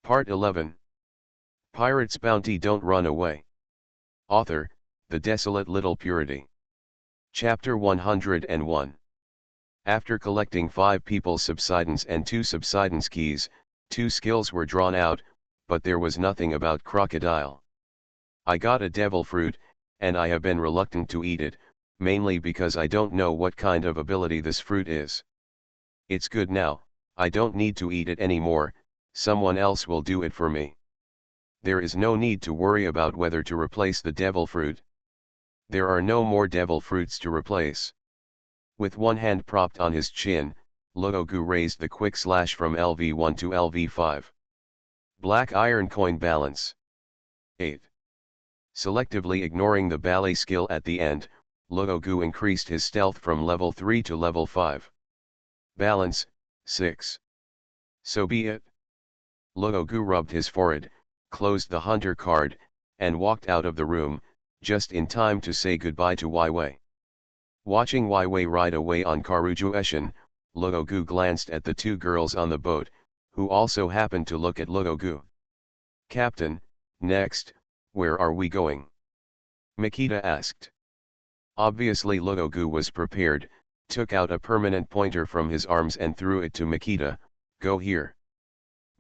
Part 11. Pirate's Bounty Don't Run Away. Author, The Desolate Little Purity. Chapter 101. After collecting 5 people's subsidence and 2 subsidence keys, 2 skills were drawn out, but there was nothing about crocodile. I got a devil fruit, and I have been reluctant to eat it, mainly because I don't know what kind of ability this fruit is. It's good now, I don't need to eat it anymore, someone else will do it for me. There is no need to worry about whether to replace the devil fruit. There are no more devil fruits to replace. With one hand propped on his chin, Luogu raised the quick slash from LV1 to LV5. Black iron coin balance. 8. Selectively ignoring the ballet skill at the end, Luogu increased his stealth from level 3 to level 5. Balance, 6. So be it. Luogu rubbed his forehead, closed the hunter card, and walked out of the room, just in time to say goodbye to Weiwei. Watching Weiwei ride away on Karujueshin, Luogu glanced at the 2 girls on the boat, who also happened to look at Luogu. "Captain, next, where are we going?" Makita asked. Obviously Luogu was prepared, took out a permanent pointer from his arms and threw it to Makita. "Go here."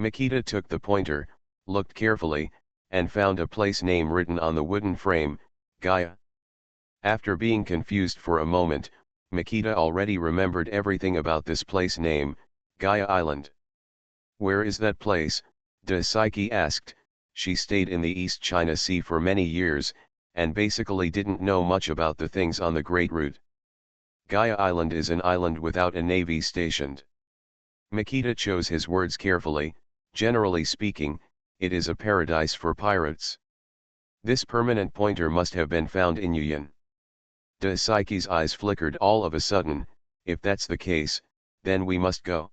Makita took the pointer, looked carefully, and found a place name written on the wooden frame, Gaia. After being confused for a moment, Makita already remembered everything about this place name, Gaia Island. "Where is that place?" Daisuke asked. She stayed in the East China Sea for many years, and basically didn't know much about the things on the Great Route. "Gaia Island is an island without a navy stationed." Makita chose his words carefully. "Generally speaking, it is a paradise for pirates. This permanent pointer must have been found in Yuyan." Daisuke's eyes flickered all of a sudden. "If that's the case, then we must go."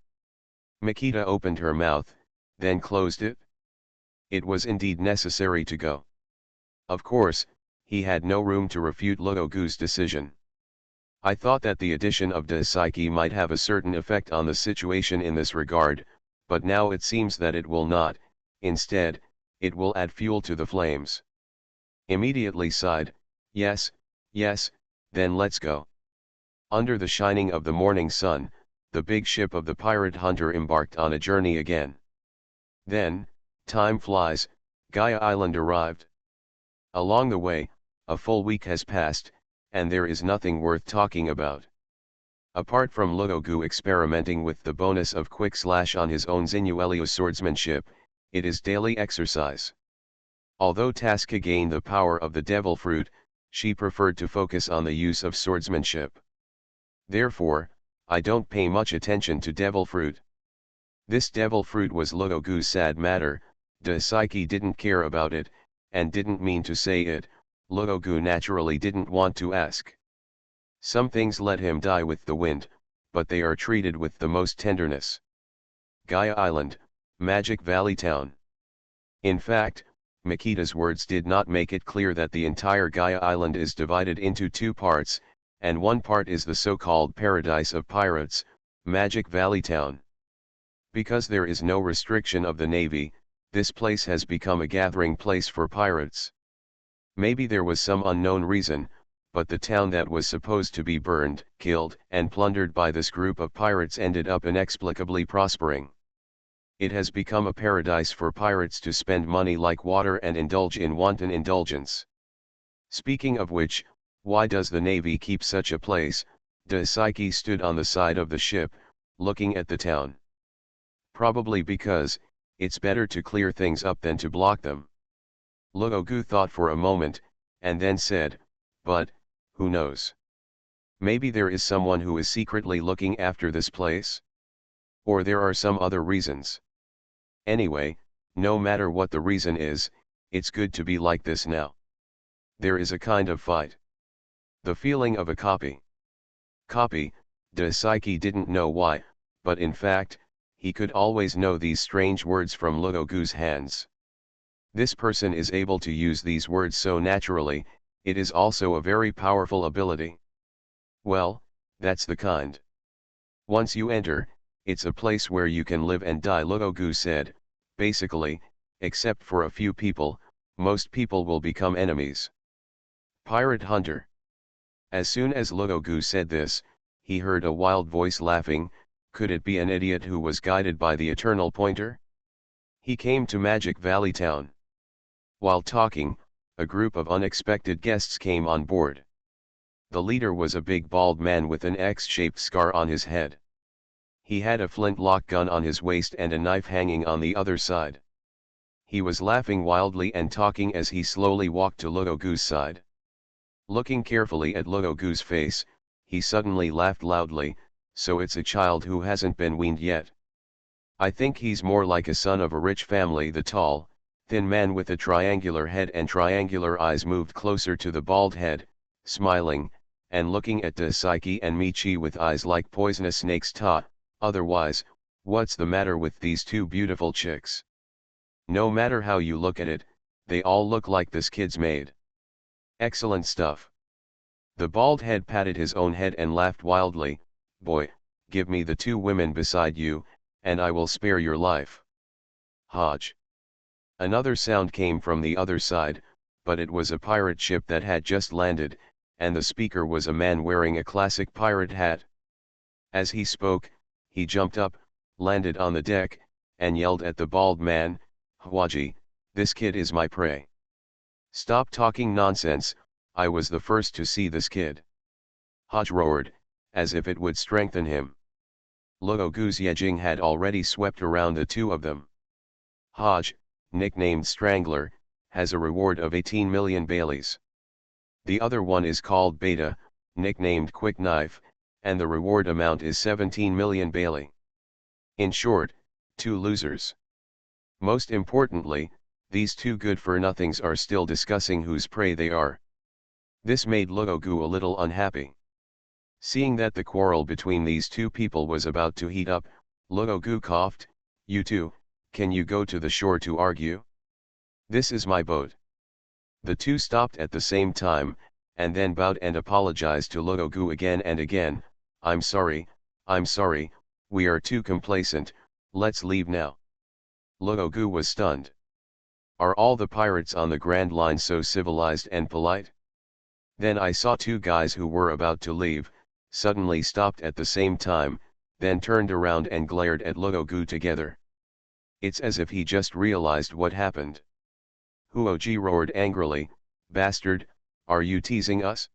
Makita opened her mouth, then closed it. It was indeed necessary to go. Of course, he had no room to refute Luogu's decision. "I thought that the addition of Daisuke might have a certain effect on the situation in this regard, but now it seems that it will not. Instead, it will add fuel to the flames." Immediately sighed, "Yes, yes, then let's go." Under the shining of the morning sun, the big ship of the pirate hunter embarked on a journey again. Then, time flies, Gaia Island arrived. Along the way, a full week has passed, and there is nothing worth talking about. Apart from Luogu experimenting with the bonus of quick slash on his own Xinuelio swordsmanship, it is daily exercise. Although Tasca gained the power of the devil fruit, she preferred to focus on the use of swordsmanship. Therefore, I don't pay much attention to devil fruit. This devil fruit was Luogu's sad matter. Daisuke didn't care about it, and didn't mean to say it. Luogu naturally didn't want to ask. Some things let him die with the wind, but they are treated with the most tenderness. Gaia Island, Magic Valley Town. In fact, Makita's words did not make it clear that the entire Gaia Island is divided into 2 parts, and one part is the so-called Paradise of Pirates, Magic Valley Town. Because there is no restriction of the Navy, this place has become a gathering place for pirates. Maybe there was some unknown reason, but the town that was supposed to be burned, killed, and plundered by this group of pirates ended up inexplicably prospering. It has become a paradise for pirates to spend money like water and indulge in wanton indulgence. Speaking of which, why does the Navy keep such a place? Daisuke stood on the side of the ship, looking at the town. Probably because, it's better to clear things up than to block them. Luogu thought for a moment, and then said, "But, who knows? Maybe there is someone who is secretly looking after this place? Or there are some other reasons. Anyway, no matter what the reason is, it's good to be like this now. There is a kind of fight. The feeling of a copy. Copy, Daisuke didn't know why, but in fact, he could always know these strange words from Luogu's hands. This person is able to use these words so naturally, it is also a very powerful ability. Well, that's the kind. Once you enter, it's a place where you can live and die, Luogu said, Basically, except for a few people, most people will become enemies. Pirate Hunter. As soon as Luogu said this, he heard a wild voice laughing. Could it be an idiot who was guided by the eternal pointer? He came to Magic Valley Town. While talking, a group of unexpected guests came on board. The leader was a big bald man with an X-shaped scar on his head. He had a flintlock gun on his waist and a knife hanging on the other side. He was laughing wildly and talking as he slowly walked to Luogu's side. Looking carefully at Luogu's face, he suddenly laughed loudly. So it's a child who hasn't been weaned yet. I think he's more like a son of a rich family. The tall, thin man with a triangular head and triangular eyes moved closer to the bald head, smiling, and looking at Daisuke and Michi with eyes like poisonous snakes. Otherwise, what's the matter with these two beautiful chicks? No matter how you look at it, they all look like this kid's maid. Excellent stuff. The bald head patted his own head and laughed wildly. Boy, give me the two women beside you, and I will spare your life. Hodge. Another sound came from the other side, but it was a pirate ship that had just landed, and the speaker was a man wearing a classic pirate hat. As he spoke, he jumped up, landed on the deck, and yelled at the bald man, Hwaji, this kid is my prey. Stop talking nonsense, I was the first to see this kid. Hodge roared, as if it would strengthen him. Luogu's Yejing had already swept around the two of them. Hodge, nicknamed Strangler, has a reward of 18 million Baileys. The other one is called Beta, nicknamed Quick Knife, and the reward amount is 17 million Bailey. In short, two losers. Most importantly, these two good-for-nothings are still discussing whose prey they are. This made Luogu a little unhappy. Seeing that the quarrel between these two people was about to heat up, Luogu coughed, You two, can you go to the shore to argue? This is my boat. The two stopped at the same time, and then bowed and apologized to Luogu again and again. I'm sorry, we are too complacent, let's leave now. Luogu was stunned. Are all the pirates on the Grand Line so civilized and polite? Then I saw two guys who were about to leave, suddenly stopped at the same time, then turned around and glared at Luogu together. It's as if he just realized what happened. Huoji roared angrily, Bastard, are you teasing us?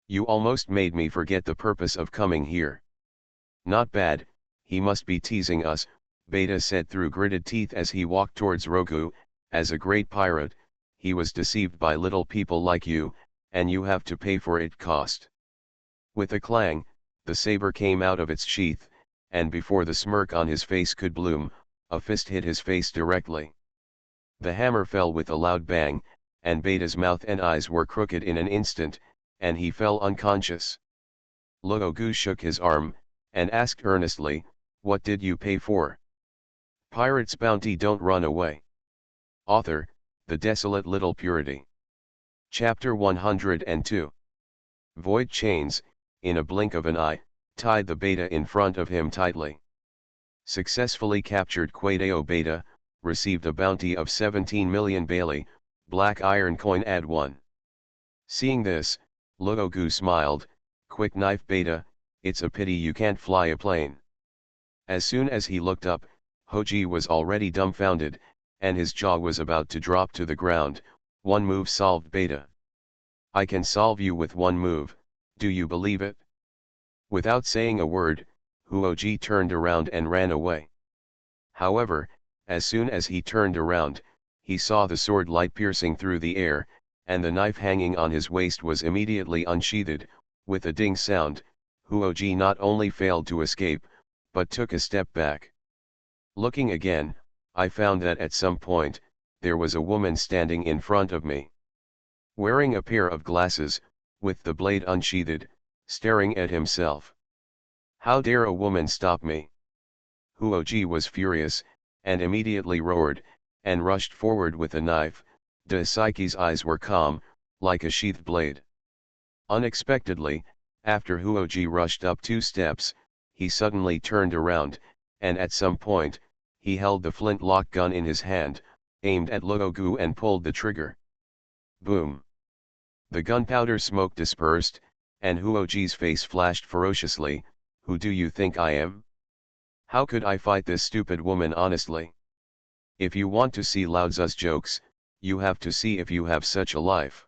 You almost made me forget the purpose of coming here. Not bad, he must be teasing us, Beta said through gritted teeth as he walked towards Rogu. As a great pirate, he was deceived by little people like you, and you have to pay for it cost. With a clang, the saber came out of its sheath, and before the smirk on his face could bloom, a fist hit his face directly. The hammer fell with a loud bang, and Beta's mouth and eyes were crooked in an instant, and he fell unconscious. Luogu shook his arm, and asked earnestly, What did you pay for? Pirate's bounty, don't run away. Author, The Desolate Little Purity. Chapter 102. Void chains, in a blink of an eye, tied the Beta in front of him tightly. Successfully captured Quadeo Beta, received a bounty of 17 million Bailey, black iron coin add 1. Seeing this, Luogu smiled, Quick Knife Beta, it's a pity you can't fly a plane. As soon as he looked up, Hoji was already dumbfounded, and his jaw was about to drop to the ground. One move solved Beta. I can solve you with one move, do you believe it? Without saying a word, Huoji turned around and ran away. However, as soon as he turned around, he saw the sword light piercing through the air, and the knife hanging on his waist was immediately unsheathed. With a ding sound, Huoji not only failed to escape, but took a step back. Looking again, I found that at some point, there was a woman standing in front of me. Wearing a pair of glasses, with the blade unsheathed, staring at himself. How dare a woman stop me? Huoji was furious, and immediately roared, and rushed forward with a knife. Daisuke's eyes were calm, like a sheathed blade. Unexpectedly, after Huoji rushed up 2 steps, he suddenly turned around, and at some point, He held the flintlock gun in his hand, aimed at Luogu and pulled the trigger. Boom! The gunpowder smoke dispersed, and Huoji's face flashed ferociously. Who do you think I am? How could I fight this stupid woman honestly? If you want to see Lao Tzu's jokes, you have to see if you have such a life.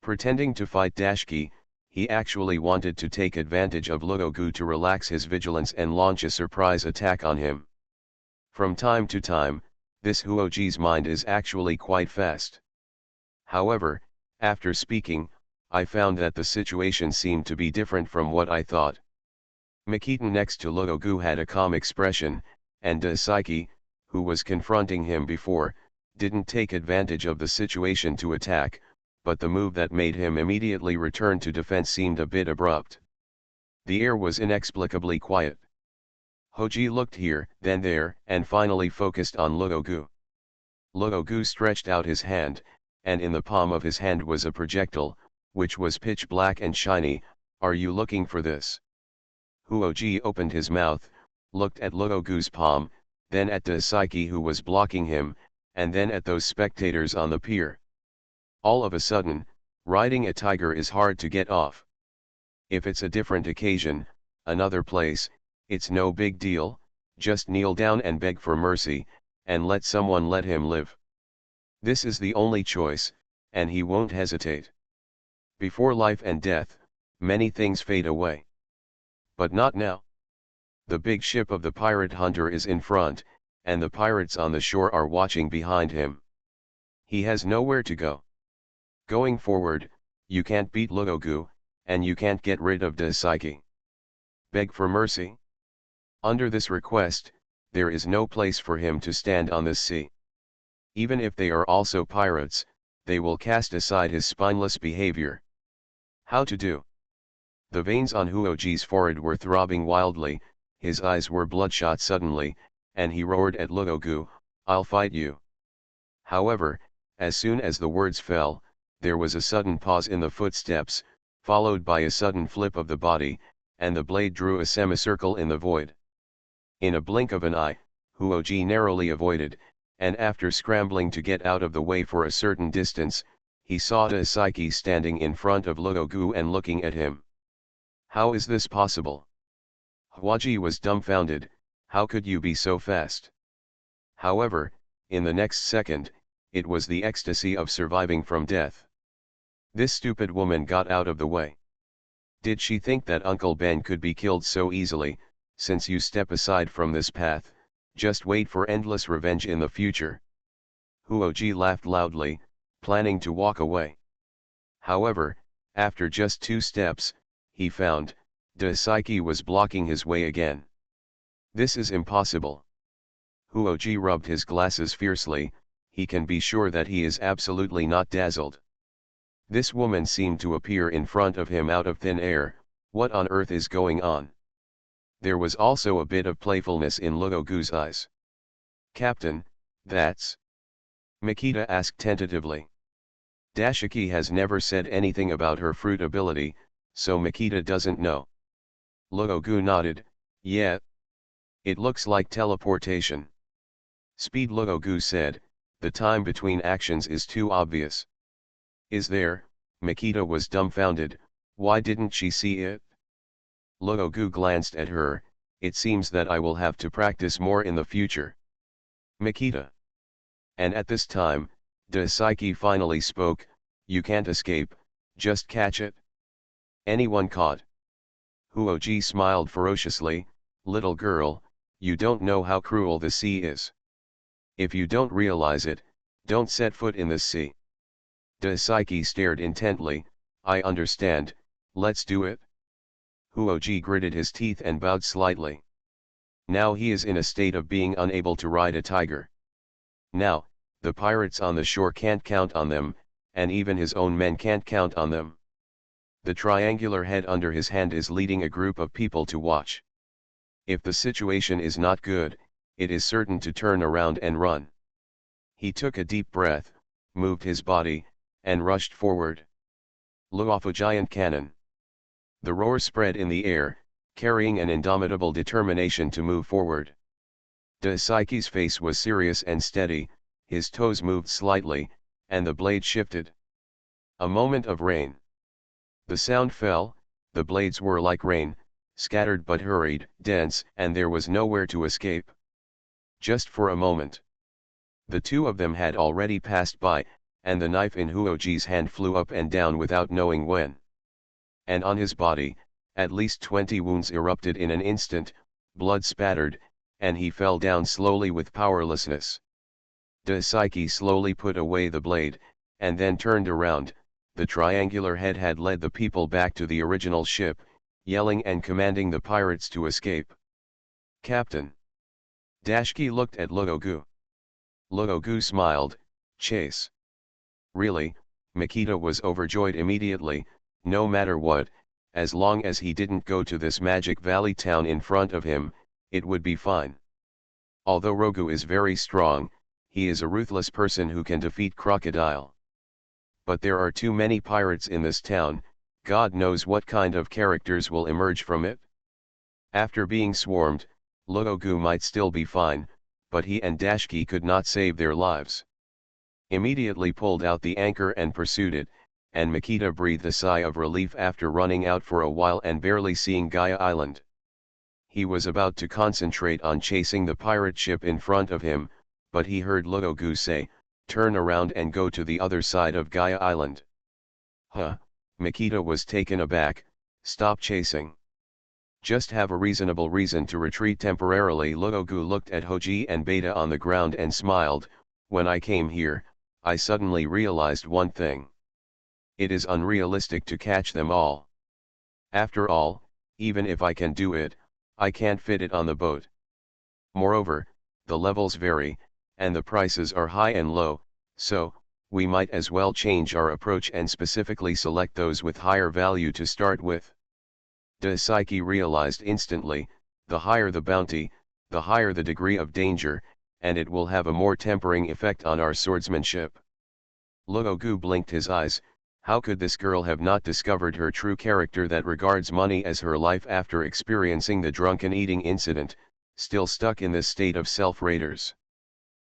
Pretending to fight Dashki, he actually wanted to take advantage of Luogu to relax his vigilance and launch a surprise attack on him. From time to time, this Huoji's mind is actually quite fast. However, after speaking, I found that the situation seemed to be different from what I thought. Makita next to Luogu had a calm expression, and Daisuke, who was confronting him before, didn't take advantage of the situation to attack, but the move that made him immediately return to defense seemed a bit abrupt. The air was inexplicably quiet. Hoji looked here, then there, and finally focused on Luogu. Luogu stretched out his hand, and in the palm of his hand was a projectile, which was pitch black and shiny. Are you looking for this? Huoji opened his mouth, looked at Luogu's palm, then at Daisuke who was blocking him, and then at those spectators on the pier. All of a sudden, riding a tiger is hard to get off. If it's a different occasion, another place, it's no big deal, just kneel down and beg for mercy, and let someone let him live. This is the only choice, and he won't hesitate. Before life and death, many things fade away. But not now. The big ship of the pirate hunter is in front, and the pirates on the shore are watching behind him. He has nowhere to go. Going forward, you can't beat Luogu, and you can't get rid of Daisuke. Beg for mercy? Under this request, there is no place for him to stand on this sea. Even if they are also pirates, they will cast aside his spineless behavior. How to do? The veins on Huoji's forehead were throbbing wildly, his eyes were bloodshot suddenly, and he roared at Luogu, I'll fight you. However, as soon as the words fell, there was a sudden pause in the footsteps, followed by a sudden flip of the body, and the blade drew a semicircle in the void. In a blink of an eye, Huoji narrowly avoided, and after scrambling to get out of the way for a certain distance, he saw Daisuke standing in front of Luogu and looking at him. How is this possible? Huoji was dumbfounded. How could you be so fast? However, in the next second, it was the ecstasy of surviving from death. This stupid woman got out of the way. Did she think that Uncle Ben could be killed so easily? Since you step aside from this path, just wait for endless revenge in the future. Huoji laughed loudly, planning to walk away. However, after just 2 steps, he found, Daisuke was blocking his way again. This is impossible. Huoji rubbed his glasses fiercely. He can be sure that he is absolutely not dazzled. This woman seemed to appear in front of him out of thin air. What on earth is going on? There was also a bit of playfulness in Luogu's eyes. Captain, that's... Makita asked tentatively. Daisuke has never said anything about her fruit ability, so Makita doesn't know. Luogu nodded, yeah. It looks like teleportation. Speed, Luogu said, the time between actions is too obvious. Is there? Makita was dumbfounded. Why didn't she see it? Luogu glanced at her. It seems that I will have to practice more in the future. Makita. And at this time, Daisuke finally spoke, you can't escape, just catch it. Anyone caught? Huoji smiled ferociously, little girl, you don't know how cruel the sea is. If you don't realize it, don't set foot in this sea. Daisuke stared intently, I understand, let's do it. Huoji gritted his teeth and bowed slightly. Now he is in a state of being unable to ride a tiger. Now, the pirates on the shore can't count on them, and even his own men can't count on them. The triangular head under his hand is leading a group of people to watch. If the situation is not good, it is certain to turn around and run. He took a deep breath, moved his body, and rushed forward. Luofu giant cannon. The roar spread in the air, carrying an indomitable determination to move forward. Daisuke's face was serious and steady, his toes moved slightly, and the blade shifted. A moment of rain. The sound fell, the blades were like rain, scattered but hurried, dense, and there was nowhere to escape. Just for a moment. The two of them had already passed by, and the knife in Huoji's hand flew up and down without knowing when. And on his body, at least 20 wounds erupted in an instant, blood spattered, and he fell down slowly with powerlessness. Daisuke slowly put away the blade, and then turned around. The triangular head had led the people back to the original ship, yelling and commanding the pirates to escape. "Captain." Dashiki looked at Luogu. Luogu smiled, "Chase." Really, Makita was overjoyed immediately, no matter what, as long as he didn't go to this magic valley town in front of him, it would be fine. Although Rogu is very strong, he is a ruthless person who can defeat Crocodile. But there are too many pirates in this town, God knows what kind of characters will emerge from it. After being swarmed, Luogu might still be fine, but he and Dashiki could not save their lives. Immediately pulled out the anchor and pursued it, and Makita breathed a sigh of relief after running out for a while and barely seeing Gaia Island. He was about to concentrate on chasing the pirate ship in front of him, but he heard Luogu say, "Turn around and go to the other side of Gaia Island." Huh, Makita was taken aback, "Stop chasing. Just have a reasonable reason to retreat temporarily." Luogu looked at Hoji and Beta on the ground and smiled, "When I came here, I suddenly realized one thing. It is unrealistic to catch them all. After all, even if I can do it, I can't fit it on the boat. Moreover, the levels vary, and the prices are high and low, so, we might as well change our approach and specifically select those with higher value to start with." Daisuke realized instantly, the higher the bounty, the higher the degree of danger, and it will have a more tempering effect on our swordsmanship. Luogu blinked his eyes. How could this girl have not discovered her true character that regards money as her life after experiencing the drunken eating incident, still stuck in this state of self-raiders?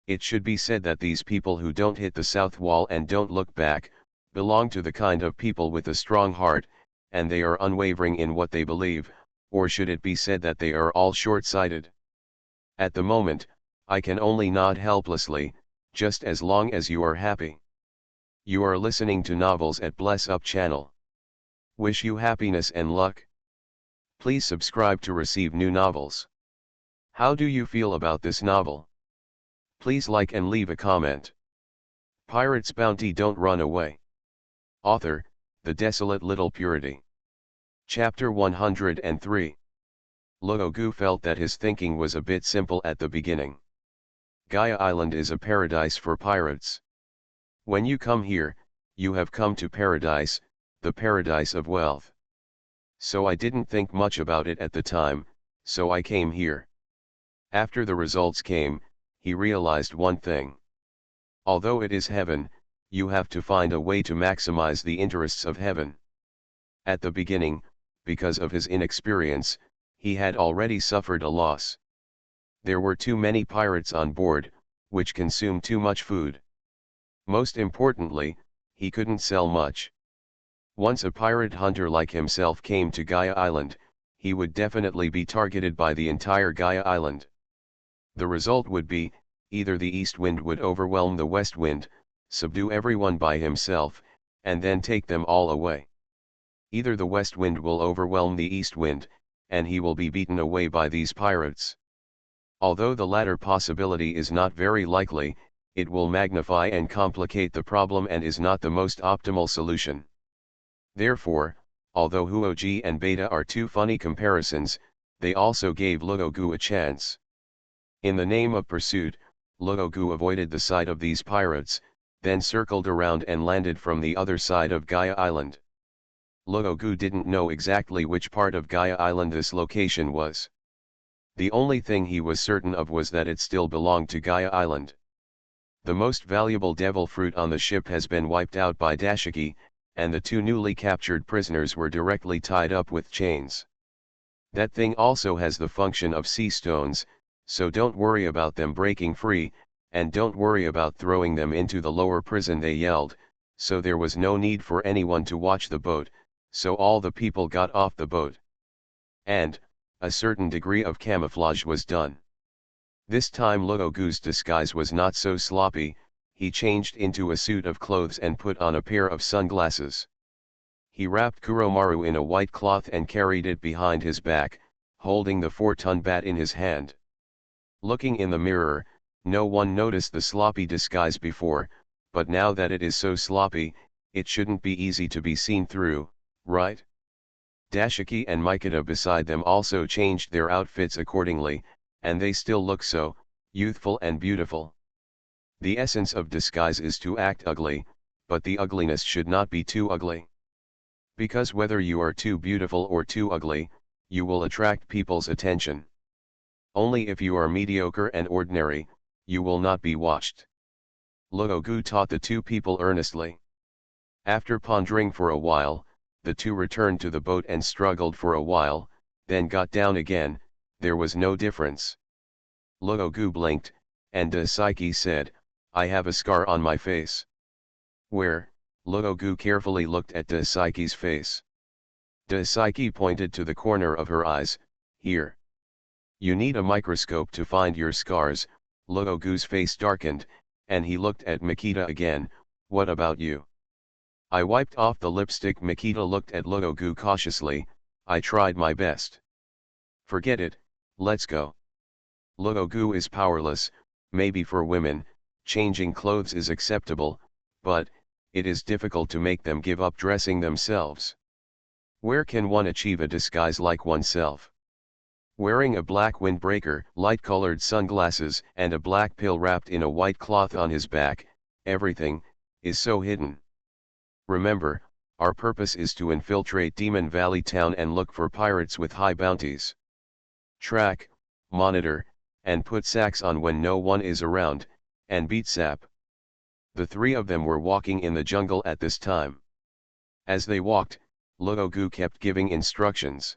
It should be said that these people who don't hit the south wall and don't look back, belong to the kind of people with a strong heart, and they are unwavering in what they believe, or should it be said that they are all short-sighted? At the moment, I can only nod helplessly, just as long as you are happy. You are listening to Novels at Bless Up channel. Wish you happiness and luck. Please subscribe to receive new novels. How do you feel about this novel? Please like and leave a comment. Pirate's Bounty Don't Run Away. Author, The Desolate Little Purity. Chapter 103. Luogu felt that his thinking was a bit simple at the beginning. Gaia Island is a paradise for pirates. When you come here, you have come to paradise, the paradise of wealth. So I didn't think much about it at the time, so I came here. After the results came, he realized one thing. Although it is heaven, you have to find a way to maximize the interests of heaven. At the beginning, because of his inexperience, he had already suffered a loss. There were too many pirates on board, which consumed too much food. Most importantly, he couldn't sell much. Once a pirate hunter like himself came to Gaia Island, he would definitely be targeted by the entire Gaia Island. The result would be, either the east wind would overwhelm the west wind, subdue everyone by himself, and then take them all away. Either the west wind will overwhelm the east wind, and he will be beaten away by these pirates. Although the latter possibility is not very likely, it will magnify and complicate the problem and is not the most optimal solution. Therefore, although Huoji and Beta are two funny comparisons, they also gave Luogu a chance. In the name of pursuit, Luogu avoided the sight of these pirates, then circled around and landed from the other side of Gaia Island. Luogu didn't know exactly which part of Gaia Island this location was. The only thing he was certain of was that it still belonged to Gaia Island. The most valuable devil fruit on the ship has been wiped out by Dashiki, and the two newly captured prisoners were directly tied up with chains. That thing also has the function of sea stones, So don't worry about them breaking free, and don't worry about throwing them into the lower prison, they yelled. So there was no need for anyone to watch the boat, so all the people got off the boat. And, a certain degree of camouflage was done. This time Luogu's disguise was not so sloppy. He changed into a suit of clothes and put on a pair of sunglasses. He wrapped Kuromaru in a white cloth and carried it behind his back, holding the 4-ton bat in his hand. Looking in the mirror, no one noticed the sloppy disguise before, but now that it is so sloppy, it shouldn't be easy to be seen through, right? Dashiki and Mikita beside them also changed their outfits accordingly, and they still look so youthful and beautiful. The essence of disguise is to act ugly, but the ugliness should not be too ugly. Because whether you are too beautiful or too ugly, you will attract people's attention. Only if you are mediocre and ordinary, you will not be watched. Luogu taught the two people earnestly. After pondering for a while, the two returned to the boat and struggled for a while, then got down again. There was no difference. Luogu blinked, and Daisuke said, "I have a scar on my face." "Where?" Luogu carefully looked at Daisuke's face. Daisuke pointed to the corner of her eyes. "Here. You need a microscope to find your scars." Luogu's face darkened, and he looked at Mikita again. "What about you?" "I wiped off the lipstick." Mikita looked at Luogu cautiously. "I tried my best." "Forget it, let's go." Luogu is powerless. Maybe for women, changing clothes is acceptable, but it is difficult to make them give up dressing themselves. Where can one achieve a disguise like oneself? Wearing a black windbreaker, light-colored sunglasses, and a black pill wrapped in a white cloth on his back, everything is so hidden. Remember, our purpose is to infiltrate Demon Valley Town and look for pirates with high bounties. Track, monitor, and put sacks on when no one is around, and beat Sap. The three of them were walking in the jungle at this time. As they walked, Luogu kept giving instructions.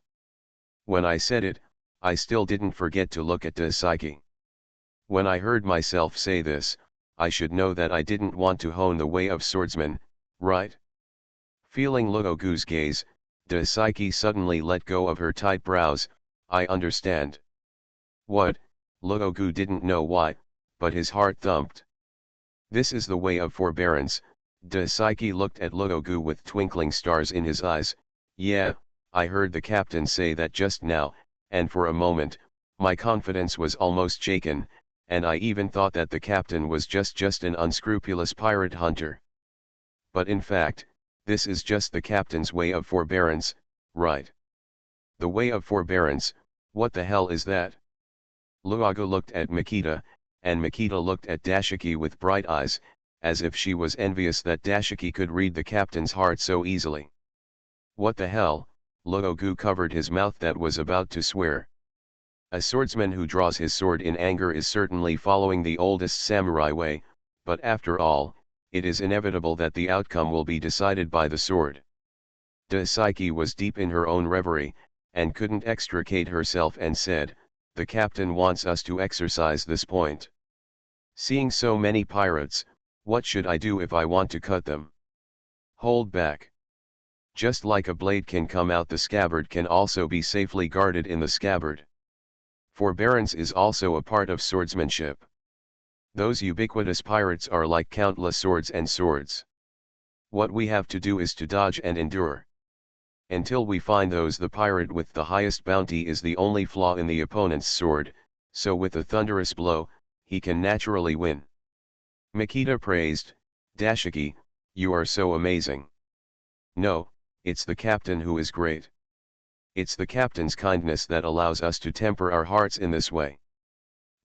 When I said it, I still didn't forget to look at Daisuke. When I heard myself say this, I should know that I didn't want to hone the way of swordsman, right? Feeling Luogu's gaze, Daisuke suddenly let go of her tight brows. "I understand." "What?" Luogu didn't know why, but his heart thumped. "This is the way of forbearance." Daisuke looked at Luogu with twinkling stars in his eyes. "Yeah, I heard the captain say that just now, and for a moment, my confidence was almost shaken, and I even thought that the captain was just an unscrupulous pirate hunter. But in fact, this is just the captain's way of forbearance, right?" "The way of forbearance, what the hell is that?" Luogu looked at Mikita, and Mikita looked at Dashiki with bright eyes, as if she was envious that Dashiki could read the captain's heart so easily. "What the hell?" Luogu covered his mouth that was about to swear. A swordsman who draws his sword in anger is certainly following the oldest samurai way, but after all, it is inevitable that the outcome will be decided by the sword. Daisuke was deep in her own reverie, and couldn't extricate herself and said, "The captain wants us to exercise this point. Seeing so many pirates, what should I do if I want to cut them?" "Hold back. Just like a blade can come out, the scabbard can also be safely guarded in the scabbard. Forbearance is also a part of swordsmanship. Those ubiquitous pirates are like countless swords and swords. What we have to do is to dodge and endure. Until we find those, the pirate with the highest bounty is the only flaw in the opponent's sword, so with a thunderous blow, he can naturally win." Mikita praised, "Dashiki, you are so amazing." "No, it's the captain who is great. It's the captain's kindness that allows us to temper our hearts in this way."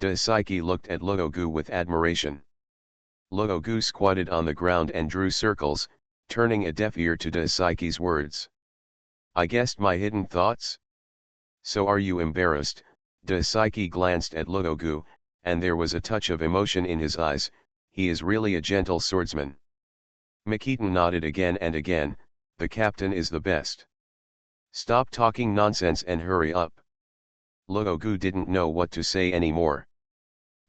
Daisuke looked at Luogu with admiration. Luogu squatted on the ground and drew circles, turning a deaf ear to Daisuke's words. "I guessed my hidden thoughts? So are you embarrassed?" Daisuke glanced at Luogu, and there was a touch of emotion in his eyes. "He is really a gentle swordsman." Mikita nodded again and again. "The captain is the best. Stop talking nonsense and hurry up." Luogu didn't know what to say anymore.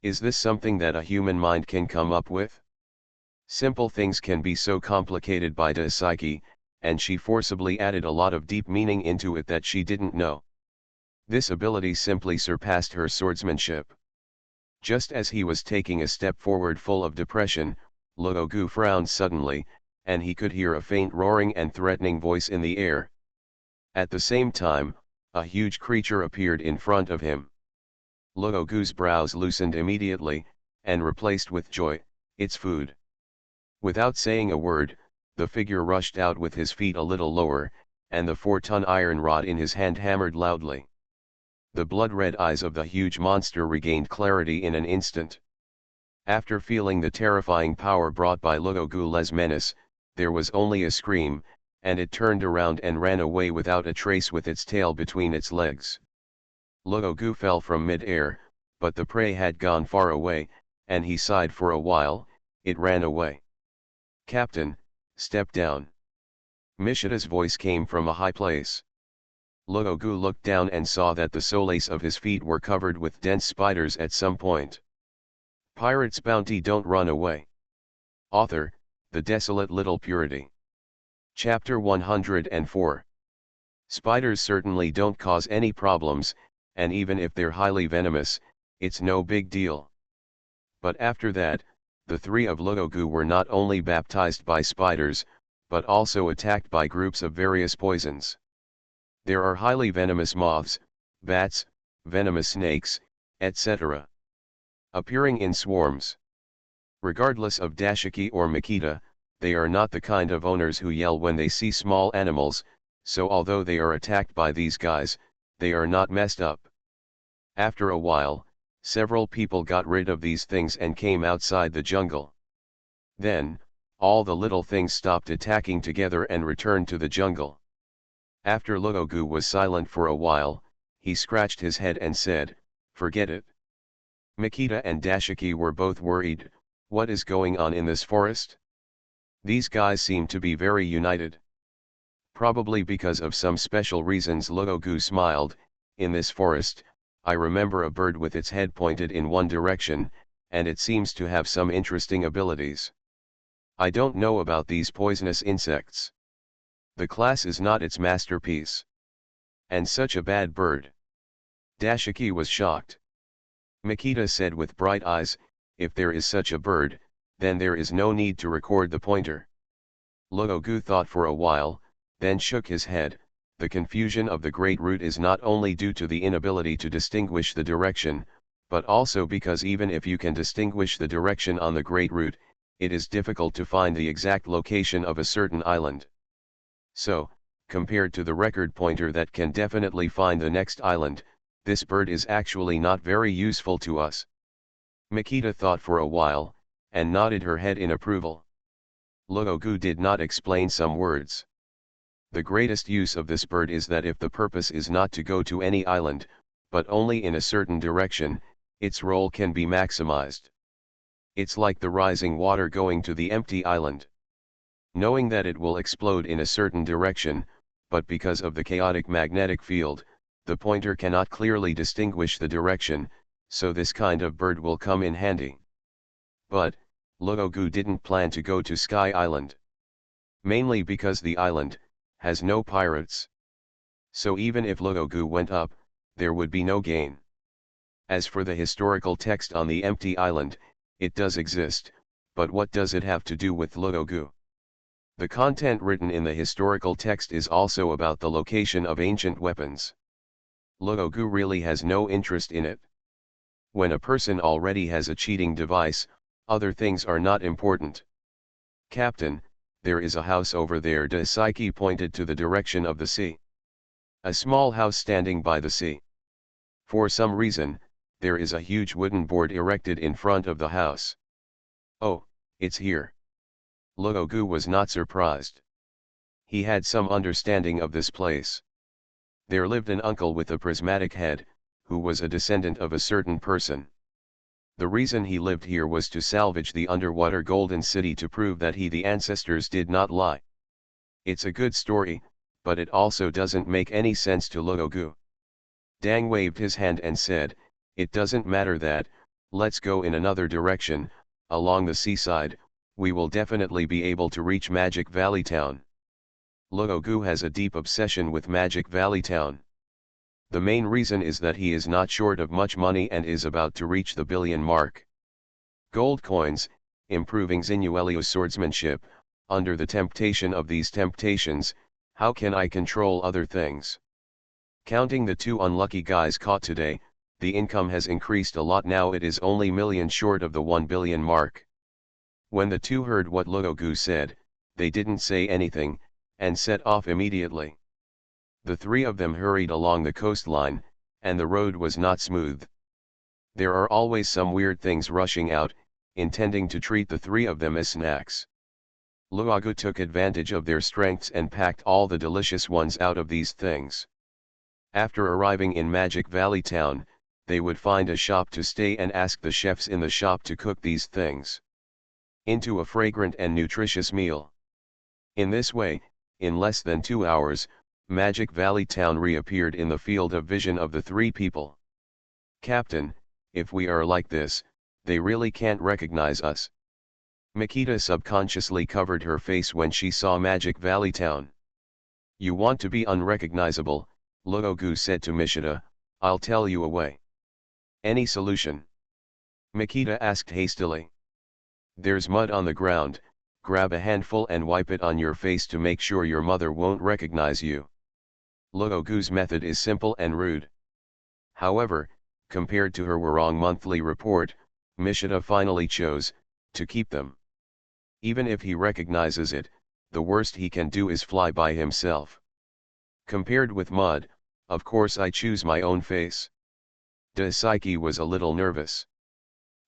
Is this something that a human mind can come up with? Simple things can be so complicated by the psyche, and she forcibly added a lot of deep meaning into it that she didn't know. This ability simply surpassed her swordsmanship. Just as he was taking a step forward full of depression, Luogu frowned suddenly, and he could hear a faint roaring and threatening voice in the air. At the same time, a huge creature appeared in front of him. Luogu's brows loosened immediately, and replaced with joy, it's food. Without saying a word, the figure rushed out with his feet a little lower, and the 4-ton iron rod in his hand hammered loudly. The blood-red eyes of the huge monster regained clarity in an instant. After feeling the terrifying power brought by Luogu's menace, there was only a scream, and it turned around and ran away without a trace with its tail between its legs. Luogu fell from mid-air, but the prey had gone far away, and he sighed for a while. It ran away. "Captain, step down." Mishida's voice came from a high place. Luogu looked down and saw that the soles of his feet were covered with dense spiders at some point. Pirate's Bounty, Don't Run Away. Author, The Desolate Little Purity. Chapter 104. Spiders certainly don't cause any problems, and even if they're highly venomous, it's no big deal. But after that, the three of Luogu were not only baptized by spiders, but also attacked by groups of various poisons. There are highly venomous moths, bats, venomous snakes, etc. appearing in swarms. Regardless of Dashiki or Makita, they are not the kind of owners who yell when they see small animals, so although they are attacked by these guys, they are not messed up. After a while, several people got rid of these things and came outside the jungle. Then, all the little things stopped attacking together and returned to the jungle. After Luogu was silent for a while, he scratched his head and said, "Forget it." Makita and Dashiki were both worried. What is going on in this forest? These guys seem to be very united. Probably because of some special reasons. Luogu smiled. In this forest, I remember a bird with its head pointed in one direction, and it seems to have some interesting abilities. I don't know about these poisonous insects. The class is not its masterpiece. And such a bad bird. Dashiki was shocked. Makita said with bright eyes, "If there is such a bird, then there is no need to record the pointer." Luogu thought for a while, then shook his head. The confusion of the Great Root is not only due to the inability to distinguish the direction, but also because even if you can distinguish the direction on the Great Root, it is difficult to find the exact location of a certain island. So, compared to the record pointer that can definitely find the next island, this bird is actually not very useful to us. Makita thought for a while, and nodded her head in approval. Luogu did not explain some words. The greatest use of this bird is that if the purpose is not to go to any island, but only in a certain direction, its role can be maximized. It's like the rising water going to the empty island. Knowing that it will explode in a certain direction, but because of the chaotic magnetic field, the pointer cannot clearly distinguish the direction, so this kind of bird will come in handy. But, Luogu didn't plan to go to Sky Island. Mainly because the island has no pirates. So even if Luogu went up, there would be no gain. As for the historical text on the empty island, it does exist, but what does it have to do with Luogu? The content written in the historical text is also about the location of ancient weapons. Luogu really has no interest in it. When a person already has a cheating device, other things are not important. "Captain, there is a house over there." De Psyche pointed to the direction of the sea. A small house standing by the sea. For some reason, there is a huge wooden board erected in front of the house. "Oh, it's here." Luogu was not surprised. He had some understanding of this place. There lived an uncle with a prismatic head, who was a descendant of a certain person. The reason he lived here was to salvage the underwater golden city to prove that the ancestors did not lie. It's a good story, but it also doesn't make any sense to Luogu. Dang waved his hand and said, "It doesn't matter that, let's go in another direction, along the seaside, we will definitely be able to reach Magic Valley Town." Luogu has a deep obsession with Magic Valley Town. The main reason is that he is not short of much money and is about to reach the billion mark. Gold coins, improving Xinuelio's swordsmanship, under the temptation of these temptations, how can I control other things? Counting the 2 unlucky guys caught today, the income has increased a lot now, it is only million short of the 1 billion mark. When the 2 heard what Luogu said, they didn't say anything, and set off immediately. The 3 of them hurried along the coastline, and the road was not smooth. There are always some weird things rushing out, intending to treat the 3 of them as snacks. Luogu took advantage of their strengths and packed all the delicious ones out of these things. After arriving in Magic Valley Town, they would find a shop to stay and ask the chefs in the shop to cook these things into a fragrant and nutritious meal. In this way, in less than 2 hours, Magic Valley Town reappeared in the field of vision of the 3 people. "Captain, if we are like this, they really can't recognize us." Mikita subconsciously covered her face when she saw Magic Valley Town. "You want to be unrecognizable," Luogu said to Mishita, "I'll tell you a way." "Any solution?" Mikita asked hastily. "There's mud on the ground, grab a handful and wipe it on your face to make sure your mother won't recognize you." Luogu's method is simple and rude. However, compared to her wrong monthly report, Mishita finally chose to keep them. Even if he recognizes it, the worst he can do is fly by himself. Compared with mud, of course I choose my own face. Daisuke was a little nervous.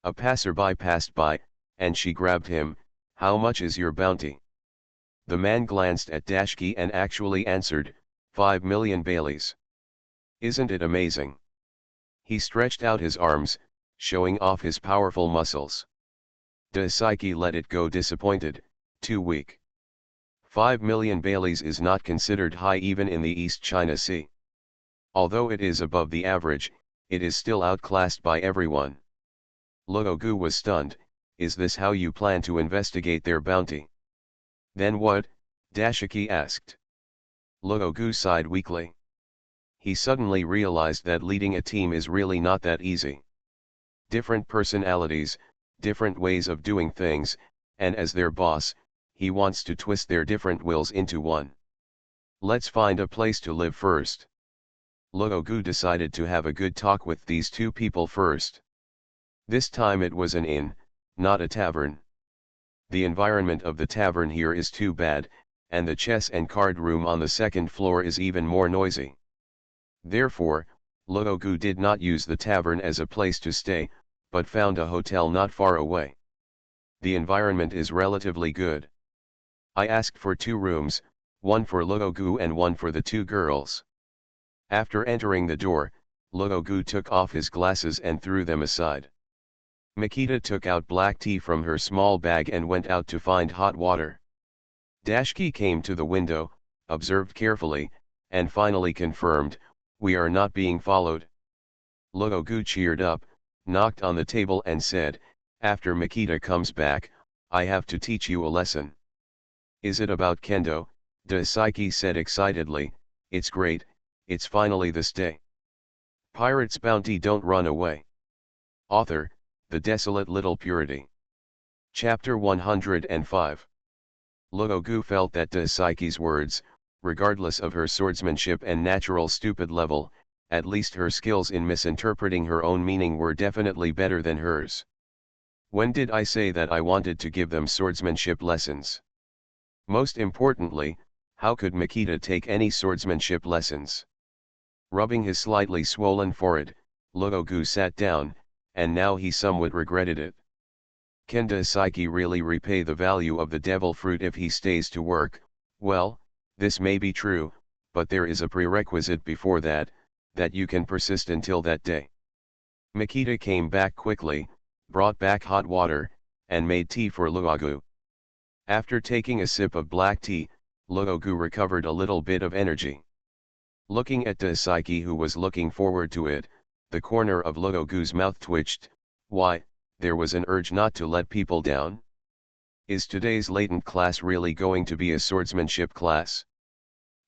A passerby passed by, and she grabbed him. "How much is your bounty?" The man glanced at Dashki and actually answered, 5 million Baileys. "Isn't it amazing?" He stretched out his arms, showing off his powerful muscles. Daisuke let it go disappointed, too weak. 5 million Baileys is not considered high even in the East China Sea. Although it is above the average, it is still outclassed by everyone. Luogu was stunned. "Is this how you plan to investigate their bounty?" "Then what?" Dashiki asked. Luogu sighed weakly. He suddenly realized that leading a team is really not that easy. Different personalities, different ways of doing things, and as their boss, he wants to twist their different wills into one. "Let's find a place to live first." Luogu decided to have a good talk with these 2 people first. This time it was an inn, not a tavern. The environment of the tavern here is too bad, and the chess and card room on the 2nd floor is even more noisy. Therefore, Luogu did not use the tavern as a place to stay, but found a hotel not far away. The environment is relatively good. I asked for 2 rooms, one for Luogu and one for the 2 girls. After entering the door, Luogu took off his glasses and threw them aside. Mikita took out black tea from her small bag and went out to find hot water. Dashki came to the window, observed carefully, and finally confirmed, "We are not being followed." Luogu cheered up, knocked on the table and said, "After Mikita comes back, I have to teach you a lesson." "Is it about kendo?" Daisuke said excitedly. "It's great, it's finally this day." Pirate's Bounty, Don't Run Away. Author, The Desolate Little Purity. Chapter 105. Luogu felt that Daisuke's words, regardless of her swordsmanship and natural stupid level, at least her skills in misinterpreting her own meaning were definitely better than hers. When did I say that I wanted to give them swordsmanship lessons? Most importantly, how could Mikita take any swordsmanship lessons? Rubbing his slightly swollen forehead, Luogu sat down, and now he somewhat regretted it. Can Daisuke really repay the value of the devil fruit if he stays to work? Well, this may be true, but there is a prerequisite before that you can persist until that day. Mikita came back quickly, brought back hot water, and made tea for Luogu. After taking a sip of black tea, Luogu recovered a little bit of energy. Looking at Daisuke, who was looking forward to it, the corner of Luogu's mouth twitched. Why, there was an urge not to let people down. Is today's latent class really going to be a swordsmanship class?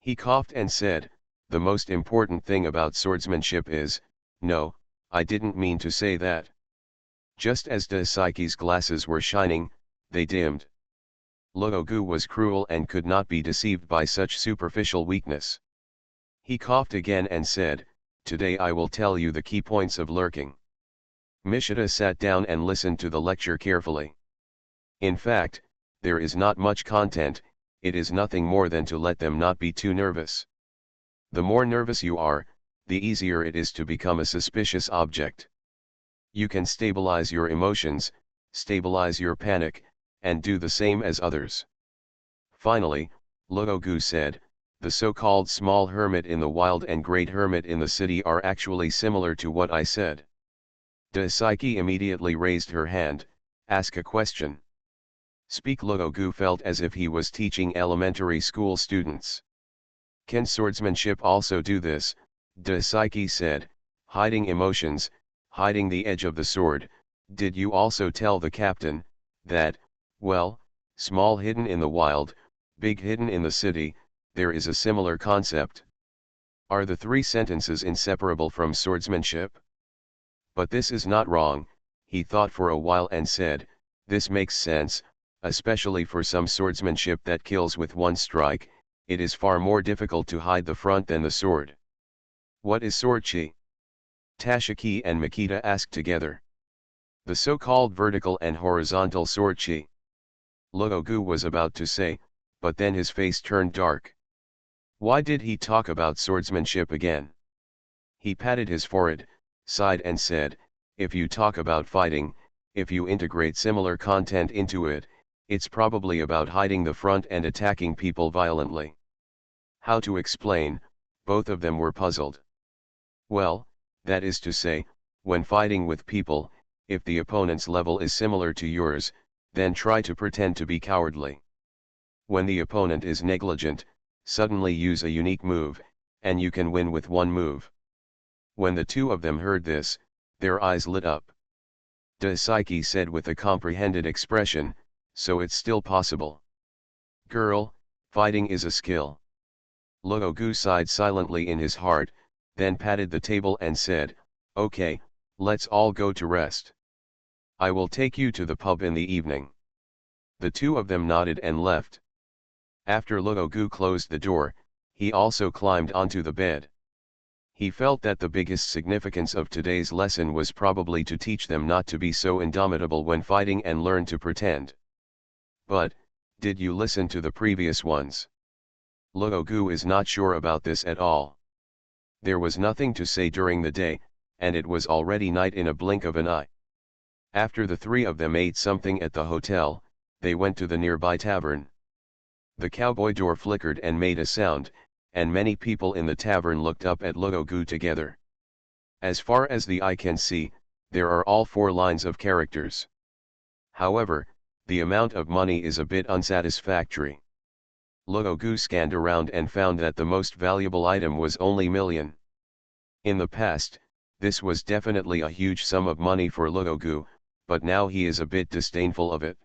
He coughed and said, the most important thing about swordsmanship is, no, I didn't mean to say that. Just as Daisuke's glasses were shining, they dimmed. Luogu was cruel and could not be deceived by such superficial weakness. He coughed again and said, today I will tell you the key points of lurking. Mishita sat down and listened to the lecture carefully. In fact, there is not much content, it is nothing more than to let them not be too nervous. The more nervous you are, the easier it is to become a suspicious object. You can stabilize your emotions, stabilize your panic, and do the same as others. Finally, Luogu said, the so-called small hermit in the wild and great hermit in the city are actually similar to what I said. Daisuke immediately raised her hand, ask a question. Speak. Luogu felt as if he was teaching elementary school students. Can swordsmanship also do this? Daisuke said, hiding emotions, hiding the edge of the sword. Did you also tell the captain, that, well, small hidden in the wild, big hidden in the city, there is a similar concept? Are the three sentences inseparable from swordsmanship? But this is not wrong, he thought for a while and said, this makes sense, especially for some swordsmanship that kills with one strike, it is far more difficult to hide the front than the sword. What is swordchi? Tashiki and Makita asked together. The so-called vertical and horizontal swordchi. Luogu was about to say, but then his face turned dark. Why did he talk about swordsmanship again? He patted his forehead, sighed and said, if you talk about fighting, if you integrate similar content into it, it's probably about hiding the front and attacking people violently. How to explain? Both of them were puzzled. Well, that is to say, when fighting with people, if the opponent's level is similar to yours, then try to pretend to be cowardly. When the opponent is negligent, suddenly use a unique move, and you can win with one move. When the two of them heard this, their eyes lit up. Daisuke said with a comprehended expression, so it's still possible. Girl, fighting is a skill. Luogu sighed silently in his heart, then patted the table and said, okay, let's all go to rest. I will take you to the pub in the evening. The two of them nodded and left. After Luogu closed the door, he also climbed onto the bed. He felt that the biggest significance of today's lesson was probably to teach them not to be so indomitable when fighting and learn to pretend. But, did you listen to the previous ones? Luogu is not sure about this at all. There was nothing to say during the day, and it was already night in a blink of an eye. After the three of them ate something at the hotel, they went to the nearby tavern. The cowboy door flickered and made a sound, and many people in the tavern looked up at Luogu together. As far as the eye can see, there are all 4 lines of characters. However, the amount of money is a bit unsatisfactory. Luogu scanned around and found that the most valuable item was only million. In the past, this was definitely a huge sum of money for Luogu, but now he is a bit disdainful of it.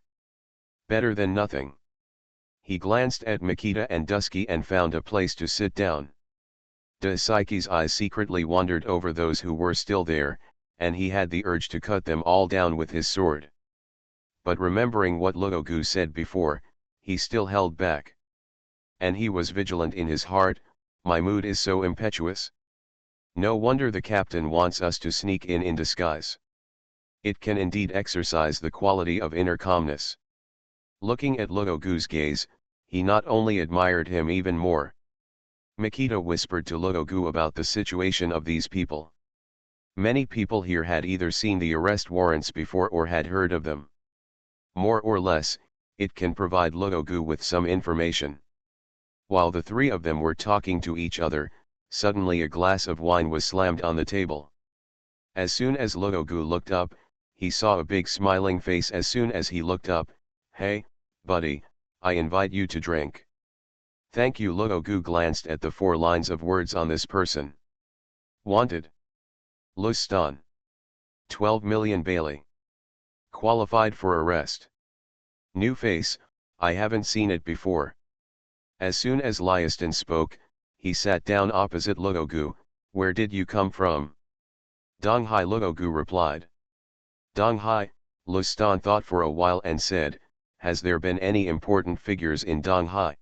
Better than nothing. He glanced at Makita and Dusky and found a place to sit down. Daisuke's eyes secretly wandered over those who were still there, and he had the urge to cut them all down with his sword. But remembering what Luogu said before, he still held back. And he was vigilant in his heart, my mood is so impetuous. No wonder the captain wants us to sneak in disguise. It can indeed exercise the quality of inner calmness. Looking at Luogu's gaze, he not only admired him even more. Makita whispered to Luogu about the situation of these people. Many people here had either seen the arrest warrants before or had heard of them. More or less, it can provide Luogu with some information. While the three of them were talking to each other, suddenly a glass of wine was slammed on the table. As soon as Luogu looked up, he saw a big smiling face. As soon as he looked up, hey, buddy, I invite you to drink. Thank you. Luogu glanced at the 4 lines of words on this person. Wanted. Lustan. 12 million Bailey. Qualified for arrest. New face, I haven't seen it before. As soon as Liaston spoke, he sat down opposite Luogu. Where did you come from? Donghai. Luogu replied. Donghai. Lustan thought for a while and said, has there been any important figures in Donghai?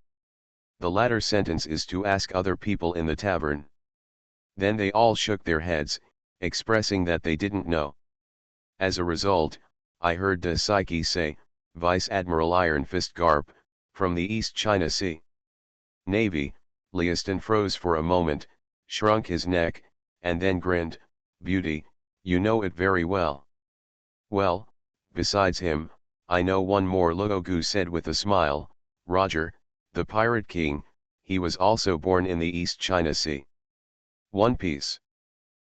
The latter sentence is to ask other people in the tavern. Then they all shook their heads, expressing that they didn't know. As a result, I heard De Psyche say, Vice Admiral Iron Fist Garp, from the East China Sea. Navy. Liaston froze for a moment, shrunk his neck, and then grinned, Beauty, you know it very well. Well, besides him, I know one more. Luogu said with a smile, Roger, the Pirate King. He was also born in the East China Sea. One Piece.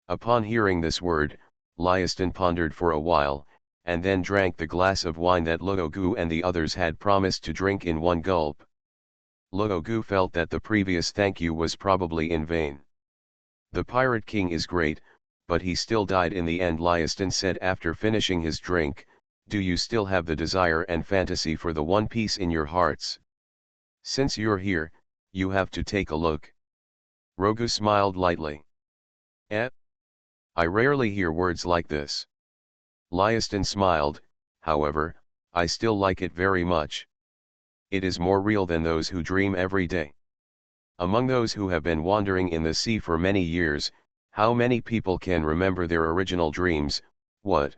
Upon hearing this word, Liaston pondered for a while, and then drank the glass of wine that Luogu and the others had promised to drink in one gulp. Luogu felt that the previous thank you was probably in vain. The Pirate King is great, but he still died in the end. Liaston said after finishing his drink, do you still have the desire and fantasy for the One Piece in your hearts? Since you're here, you have to take a look. Rogu smiled lightly. Eh? I rarely hear words like this. Liaston smiled, however, I still like it very much. It is more real than those who dream every day. Among those who have been wandering in the sea for many years, how many people can remember their original dreams? What?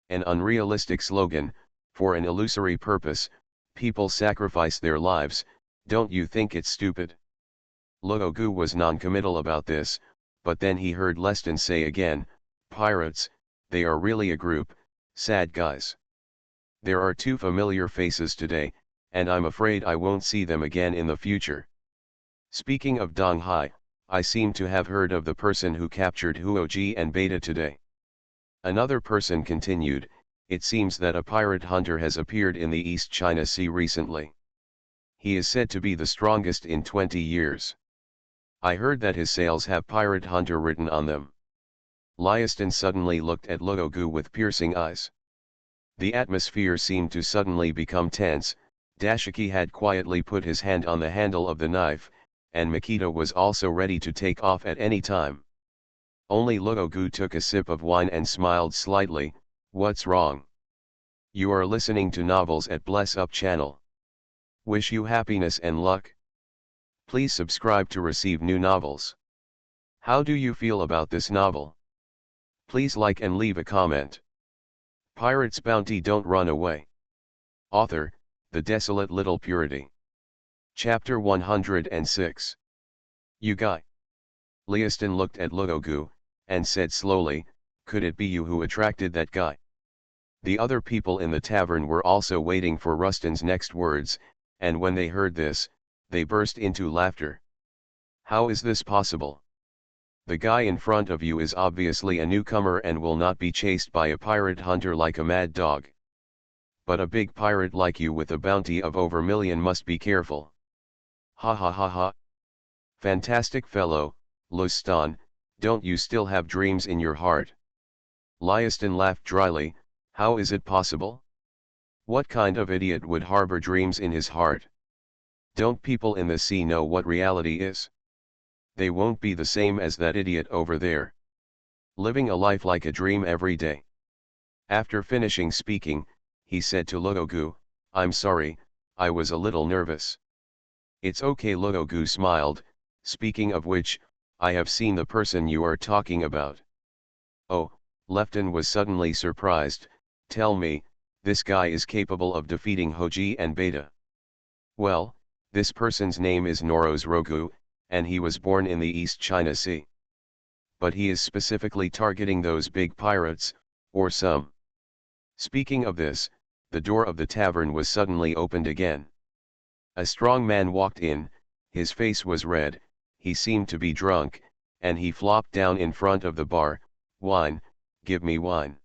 An unrealistic slogan. For an illusory purpose, people sacrifice their lives. Don't you think it's stupid? Luogu was non-committal about this, but then he heard Leston say again, pirates, they are really a group, sad guys. There are 2 familiar faces today, and I'm afraid I won't see them again in the future. Speaking of Donghai, I seem to have heard of the person who captured Huoji and Beta today. Another person continued, it seems that a pirate hunter has appeared in the East China Sea recently. He is said to be the strongest in 20 years. I heard that his sails have Pirate Hunter written on them. Liaston suddenly looked at Luogu with piercing eyes. The atmosphere seemed to suddenly become tense. Dashiki had quietly put his hand on the handle of the knife, and Makita was also ready to take off at any time. Only Luogu took a sip of wine and smiled slightly. What's wrong? You are listening to novels at Bless Up channel. Wish you happiness and luck. Please subscribe to receive new novels. How do you feel about this novel? Please like and leave a comment. Pirate's Bounty, Don't Run Away. Author, The Desolate Little Purity. Chapter 106. You guy. Liaston looked at Luogu, and said slowly, could it be you who attracted that guy? The other people in the tavern were also waiting for Rustin's next words, and when they heard this, they burst into laughter. How is this possible? The guy in front of you is obviously a newcomer and will not be chased by a pirate hunter like a mad dog. But a big pirate like you with a bounty of over a million must be careful. Ha ha ha ha. Fantastic fellow, Lustan, don't you still have dreams in your heart? Liaston laughed dryly, how is it possible? What kind of idiot would harbor dreams in his heart? Don't people in the sea know what reality is? They won't be the same as that idiot over there. Living a life like a dream every day. After finishing speaking, he said to Luogu, I'm sorry, I was a little nervous. It's okay. Luogu smiled, speaking of which, I have seen the person you are talking about. Oh, Lefton was suddenly surprised, tell me, this guy is capable of defeating Hoji and Beta. Well, this person's name is Noros Rogu, and he was born in the East China Sea. But he is specifically targeting those big pirates, or some. Speaking of this, the door of the tavern was suddenly opened again. A strong man walked in, his face was red, he seemed to be drunk, and he flopped down in front of the bar. Wine, give me wine.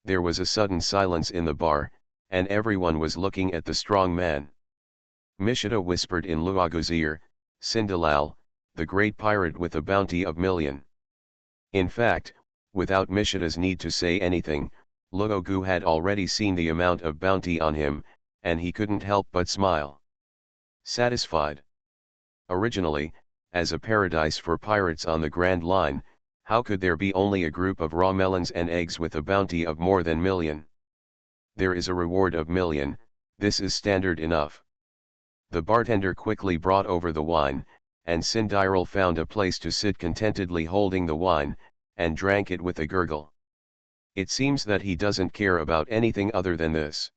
There was a sudden silence in the bar, and everyone was looking at the strong man. Mishita whispered in Luogu's ear, Sindilal, the great pirate with a bounty of million. In fact, without Mishita's need to say anything, Luogu had already seen the amount of bounty on him, and he couldn't help but smile. Satisfied. Originally, as a paradise for pirates on the Grand Line, how could there be only a group of raw melons and eggs with a bounty of more than million? There is a reward of million, this is standard enough. The bartender quickly brought over the wine, and Sindiral found a place to sit contentedly holding the wine, and drank it with a gurgle. It seems that he doesn't care about anything other than this.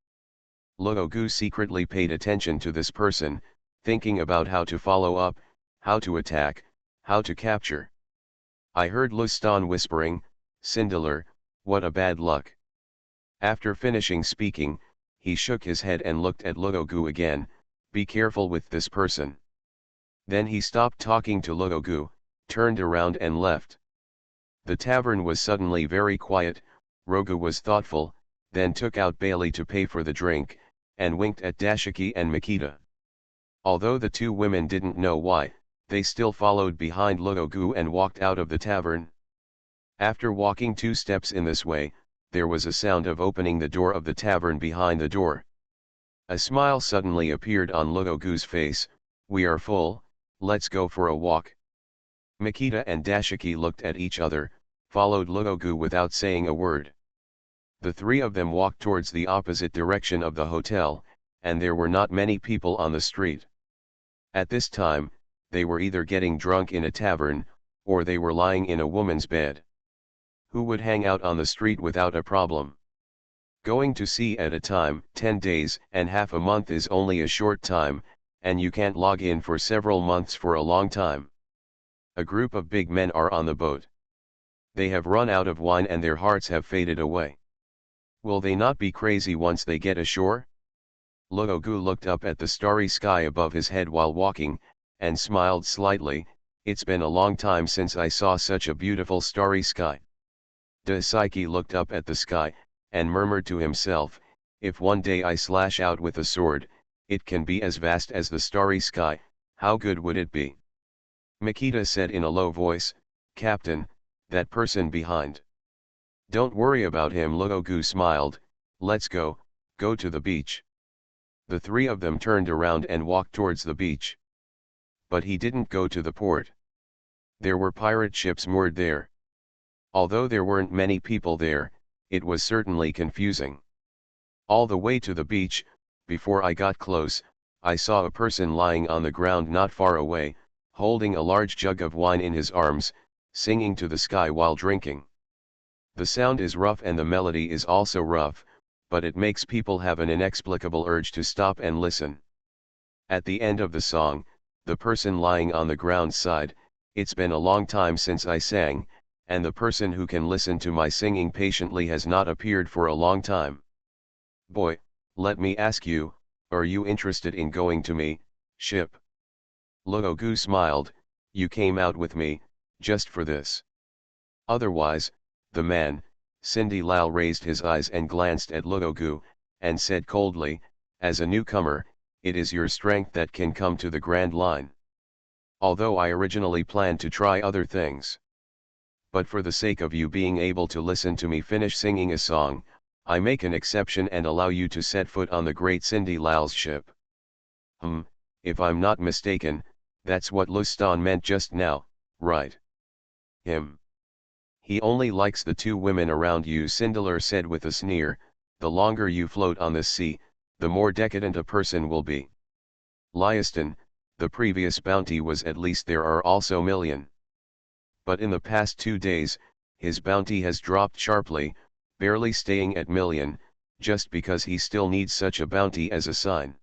Luogu secretly paid attention to this person, thinking about how to follow up, how to attack, how to capture. I heard Lustan whispering, Sindalar, what a bad luck. After finishing speaking, he shook his head and looked at Luogu again, be careful with this person. Then he stopped talking to Luogu, turned around and left. The tavern was suddenly very quiet. Rogu was thoughtful, then took out Bailey to pay for the drink, and winked at Dashiki and Makita. Although the two women didn't know why, they still followed behind Luogu and walked out of the tavern. After walking 2 steps in this way, there was a sound of opening the door of the tavern behind the door. A smile suddenly appeared on Luogu's face, we are full, let's go for a walk. Makita and Dashiki looked at each other, followed Luogu without saying a word. The 3 of them walked towards the opposite direction of the hotel, and there were not many people on the street. At this time, they were either getting drunk in a tavern, or they were lying in a woman's bed. Who would hang out on the street without a problem? Going to sea at a time, 10 days and half a month is only a short time, and you can't log in for several months for a long time. A group of big men are on the boat. They have run out of wine and their hearts have faded away. Will they not be crazy once they get ashore? Luogu looked up at the starry sky above his head while walking, and smiled slightly, it's been a long time since I saw such a beautiful starry sky. Daisuke looked up at the sky, and murmured to himself, if one day I slash out with a sword, it can be as vast as the starry sky, how good would it be? Makita said in a low voice, Captain, that person behind. Don't worry about him. Luogu smiled, let's go to the beach. The 3 of them turned around and walked towards the beach. But he didn't go to the port. There were pirate ships moored there. Although there weren't many people there, it was certainly confusing. All the way to the beach, before I got close, I saw a person lying on the ground not far away, holding a large jug of wine in his arms, singing to the sky while drinking. The sound is rough and the melody is also rough, but it makes people have an inexplicable urge to stop and listen. At the end of the song, the person lying on the ground sighed, it's been a long time since I sang, and the person who can listen to my singing patiently has not appeared for a long time. Boy, let me ask you, are you interested in going to me, ship? Luogu smiled, you came out with me, just for this. Otherwise, the man, Sindilal raised his eyes and glanced at Luogu, and said coldly, as a newcomer, it is your strength that can come to the Grand Line. Although I originally planned to try other things. But for the sake of you being able to listen to me finish singing a song, I make an exception and allow you to set foot on the great Sindilal's ship. If I'm not mistaken, that's what Lustan meant just now, right? He only likes the 2 women around you. Sindalar said with a sneer, the longer you float on this sea, the more decadent a person will be. Lyaston, the previous bounty was at least there are also million. But in the past 2 days, his bounty has dropped sharply, barely staying at million, just because he still needs such a bounty as a sign.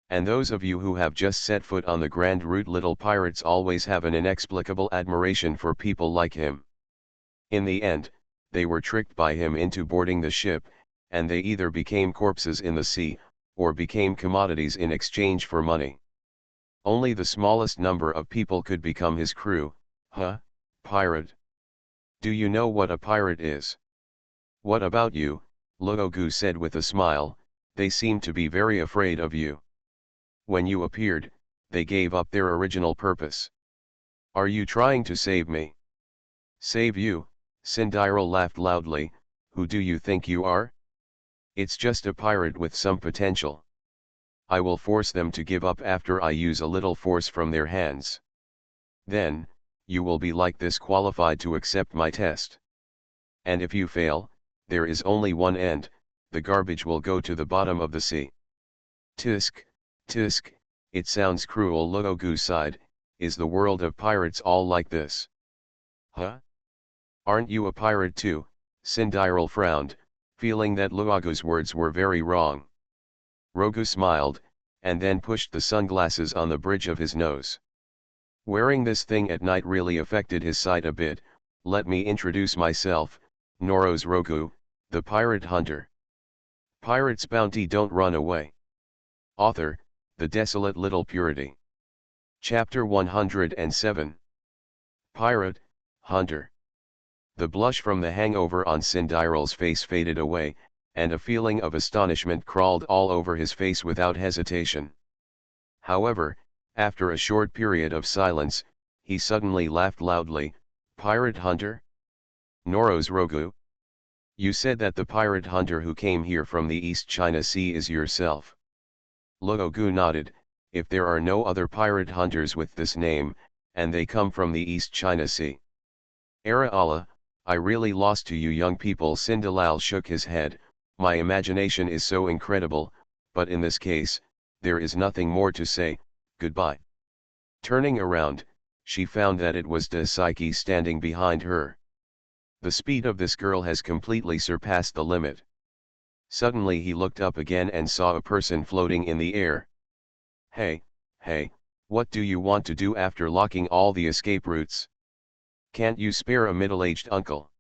And those of you who have just set foot on the grand route, little pirates always have an inexplicable admiration for people like him. In the end, they were tricked by him into boarding the ship, and they either became corpses in the sea, or became commodities in exchange for money. Only the smallest number of people could become his crew. Pirate. Do you know what a pirate is? What about you? Luogu said with a smile, they seem to be very afraid of you. When you appeared, they gave up their original purpose. Are you trying to save me? Save you? Cinderella laughed loudly. Who do you think you are? It's just a pirate with some potential. I will force them to give up after I use a little force from their hands. Then, you will be like this qualified to accept my test. And if you fail, there is only one end, the garbage will go to the bottom of the sea. Tisk, tisk, it sounds cruel. Luogu sighed. Is the world of pirates all like this? Huh? Aren't you a pirate too? Cinderella frowned, feeling that Luogu's words were very wrong. Rogu smiled, and then pushed the sunglasses on the bridge of his nose. Wearing this thing at night really affected his sight a bit. Let me introduce myself, Noros Rogu, the pirate hunter. Pirate's bounty don't run away. Author, The Desolate Little Purity. Chapter 107. Pirate, Hunter. The blush from the hangover on Cinderella's face faded away, and a feeling of astonishment crawled all over his face without hesitation. However, after a short period of silence, he suddenly laughed loudly. Pirate hunter? Noros Rogu? You said that the pirate hunter who came here from the East China Sea is yourself. Luogu nodded. If there are no other pirate hunters with this name, and they come from the East China Sea. Ara Allah, I really lost to you young people. Cinderella shook his head. My imagination is so incredible, but in this case, there is nothing more to say. Goodbye. Turning around, she found that it was De Psyche standing behind her. The speed of this girl has completely surpassed the limit. Suddenly he looked up again and saw a person floating in the air. Hey, what do you want to do after locking all the escape routes? Can't you spare a middle-aged uncle?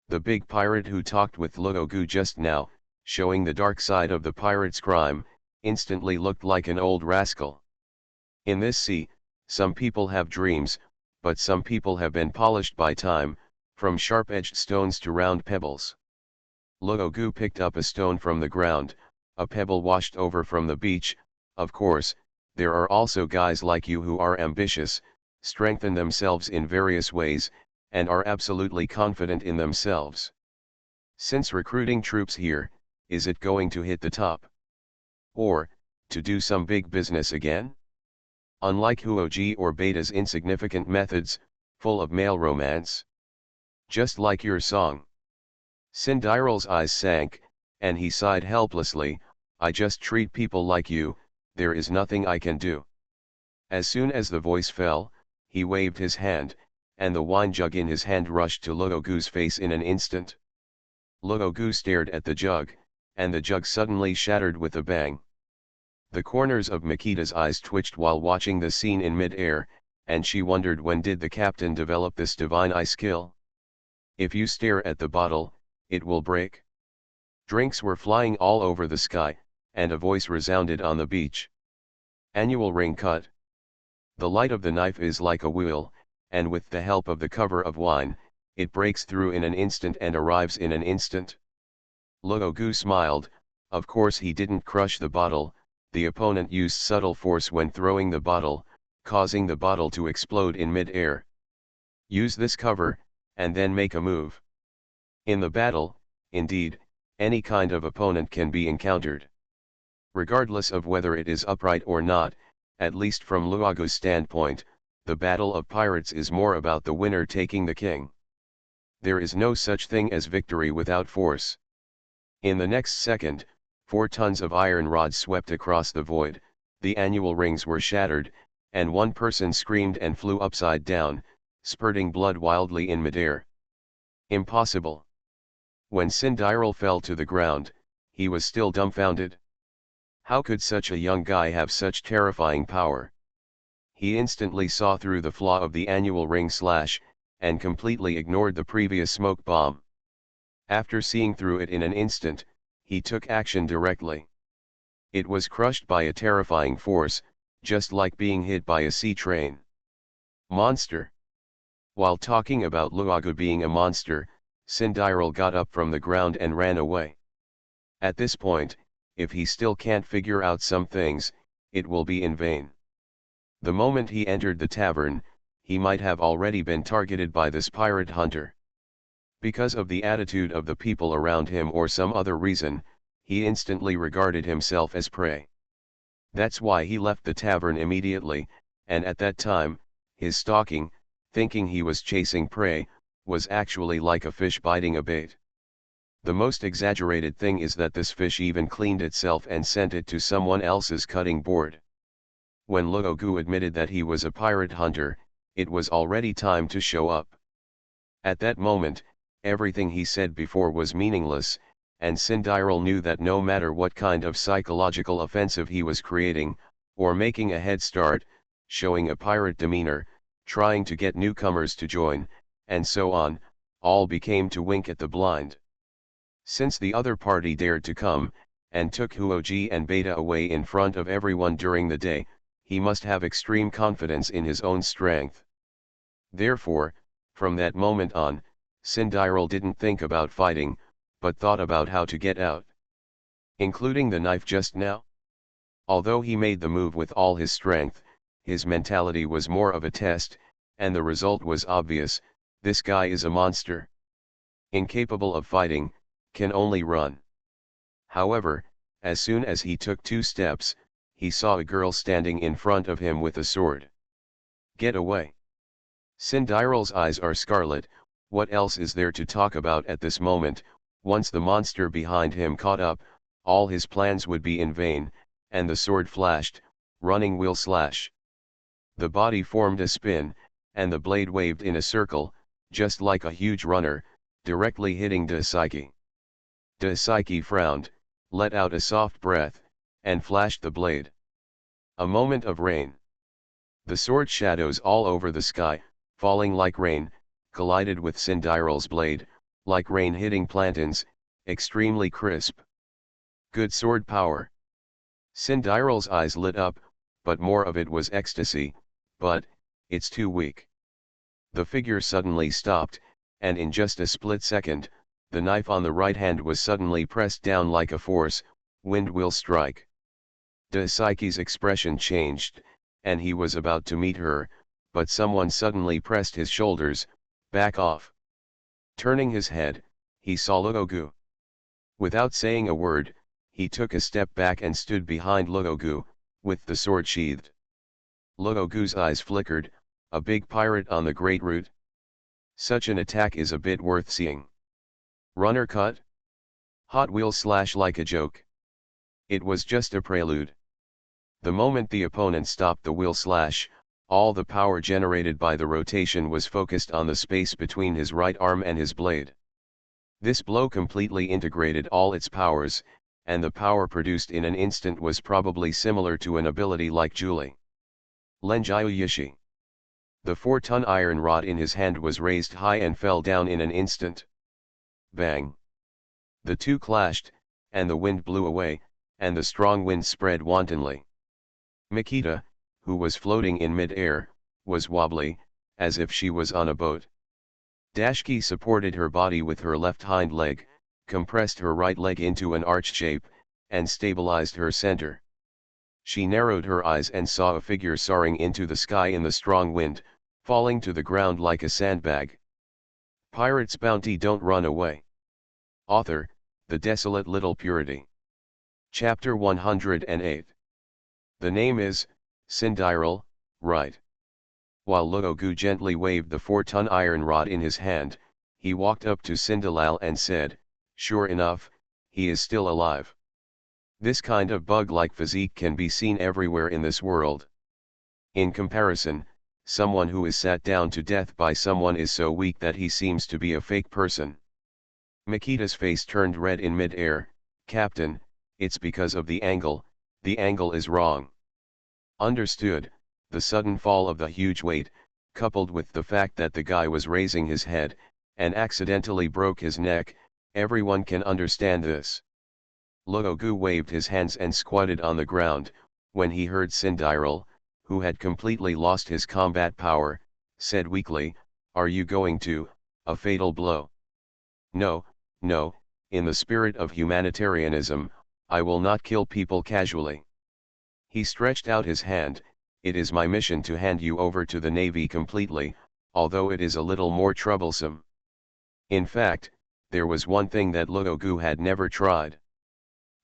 The big pirate who talked with Luogu just now, showing the dark side of the pirate's crime, instantly looked like an old rascal. In this sea, some people have dreams, but some people have been polished by time, from sharp-edged stones to round pebbles. Luogu picked up a stone from the ground, a pebble washed over from the beach. Of course, there are also guys like you who are ambitious, strengthen themselves in various ways, and are absolutely confident in themselves. Since recruiting troops here, is it going to hit the top? Or, to do some big business again? Unlike Huoji or Beta's insignificant methods, full of male romance. Just like your song. Cinderella's eyes sank, and he sighed helplessly. I just treat people like you, there is nothing I can do. As soon as the voice fell, he waved his hand, and the wine jug in his hand rushed to Luogu's face in an instant. Luogu stared at the jug, and the jug suddenly shattered with a bang. The corners of Makita's eyes twitched while watching the scene in mid-air, and she wondered when did the captain develop this divine eye skill? If you stare at the bottle, it will break. Drinks were flying all over the sky, and a voice resounded on the beach. Annual ring cut. The light of the knife is like a wheel, and with the help of the cover of wine, it breaks through in an instant and arrives in an instant. Luogu smiled. Of course he didn't crush the bottle, the opponent used subtle force when throwing the bottle, causing the bottle to explode in mid-air. Use this cover, and then make a move. In the battle, indeed, any kind of opponent can be encountered. Regardless of whether it is upright or not, at least from Luogu's standpoint, the battle of pirates is more about the winner taking the king. There is no such thing as victory without force. In the next second, 4 tons of iron rods swept across the void, the annual rings were shattered, and one person screamed and flew upside down, spurting blood wildly in midair. Impossible. When Cinderella fell to the ground, he was still dumbfounded. How could such a young guy have such terrifying power? He instantly saw through the flaw of the annual ring slash, and completely ignored the previous smoke bomb. After seeing through it in an instant, he took action directly. It was crushed by a terrifying force, just like being hit by a sea train. Monster. While talking about Luogu being a monster, Cinderella got up from the ground and ran away. At this point, if he still can't figure out some things, it will be in vain. The moment he entered the tavern, he might have already been targeted by this pirate hunter. Because of the attitude of the people around him or some other reason, he instantly regarded himself as prey. That's why he left the tavern immediately, and at that time, his stalking, thinking he was chasing prey, was actually like a fish biting a bait. The most exaggerated thing is that this fish even cleaned itself and sent it to someone else's cutting board. When Luogu admitted that he was a pirate hunter, it was already time to show up. At that moment, everything he said before was meaningless, and Cinderella knew that no matter what kind of psychological offensive he was creating, or making a head start, showing a pirate demeanor, trying to get newcomers to join, and so on, all became to wink at the blind. Since the other party dared to come, and took Huoji and Beta away in front of everyone during the day, he must have extreme confidence in his own strength. Therefore, from that moment on, Cinderella didn't think about fighting, but thought about how to get out. Including the knife just now? Although he made the move with all his strength, his mentality was more of a test, and the result was obvious: this guy is a monster. Incapable of fighting, can only run. However, as soon as he took 2 steps, he saw a girl standing in front of him with a sword. Get away! Cinderella's eyes are scarlet. What else is there to talk about at this moment? Once the monster behind him caught up, all his plans would be in vain, and the sword flashed, running will slash. The body formed a spin, and the blade waved in a circle, just like a huge runner, directly hitting Daisuke. Daisuke frowned, let out a soft breath, and flashed the blade. A moment of rain. The sword shadows all over the sky, falling like rain, collided with Cinderella's blade, like rain hitting plantains, extremely crisp. Good sword power. Cinderella's eyes lit up, but more of it was ecstasy. But, it's too weak. The figure suddenly stopped, and in just a split second, the knife on the right hand was suddenly pressed down like a force, wind will strike. Daisuke's expression changed, and he was about to meet her, but someone suddenly pressed his shoulders. Back off. Turning his head, he saw Luogu. Without saying a word, he took a step back and stood behind Luogu, with the sword sheathed. Luogu's eyes flickered. A big pirate on the Great Route? Such an attack is a bit worth seeing. Runner cut? Hot Wheels slash like a joke. It was just a prelude. The moment the opponent stopped the wheel slash, all the power generated by the rotation was focused on the space between his right arm and his blade. This blow completely integrated all its powers, and the power produced in an instant was probably similar to an ability like Julie Lenjiu Yishi. The 4-ton iron rod in his hand was raised high and fell down in an instant. Bang! The two clashed, and the wind blew away, and the strong wind spread wantonly. Mikita, who was floating in mid-air, was wobbly, as if she was on a boat. Dashki supported her body with her left hind leg, compressed her right leg into an arch shape, and stabilized her center. She narrowed her eyes and saw a figure soaring into the sky in the strong wind, falling to the ground like a sandbag. Pirate's Bounty, Don't Run Away. Author, The Desolate Little Purity. Chapter 108. The name is Cinderella, right? While Luogu gently waved the 4-ton iron rod in his hand, he walked up to Cinderella and said, "Sure enough, he is still alive. This kind of bug-like physique can be seen everywhere in this world. In comparison, someone who is sat down to death by someone is so weak that he seems to be a fake person." Mikita's face turned red in mid-air. "Captain, it's because of the angle is wrong." Understood. The sudden fall of the huge weight, coupled with the fact that the guy was raising his head, and accidentally broke his neck, everyone can understand this. Luogu waved his hands and squatted on the ground. When he heard Cinderella, who had completely lost his combat power, said weakly, "Are you going to, a fatal blow?" "No, no, in the spirit of humanitarianism, I will not kill people casually." He stretched out his hand. It is my mission to hand you over to the Navy completely, although it is a little more troublesome. In fact, there was one thing that Luogu had never tried.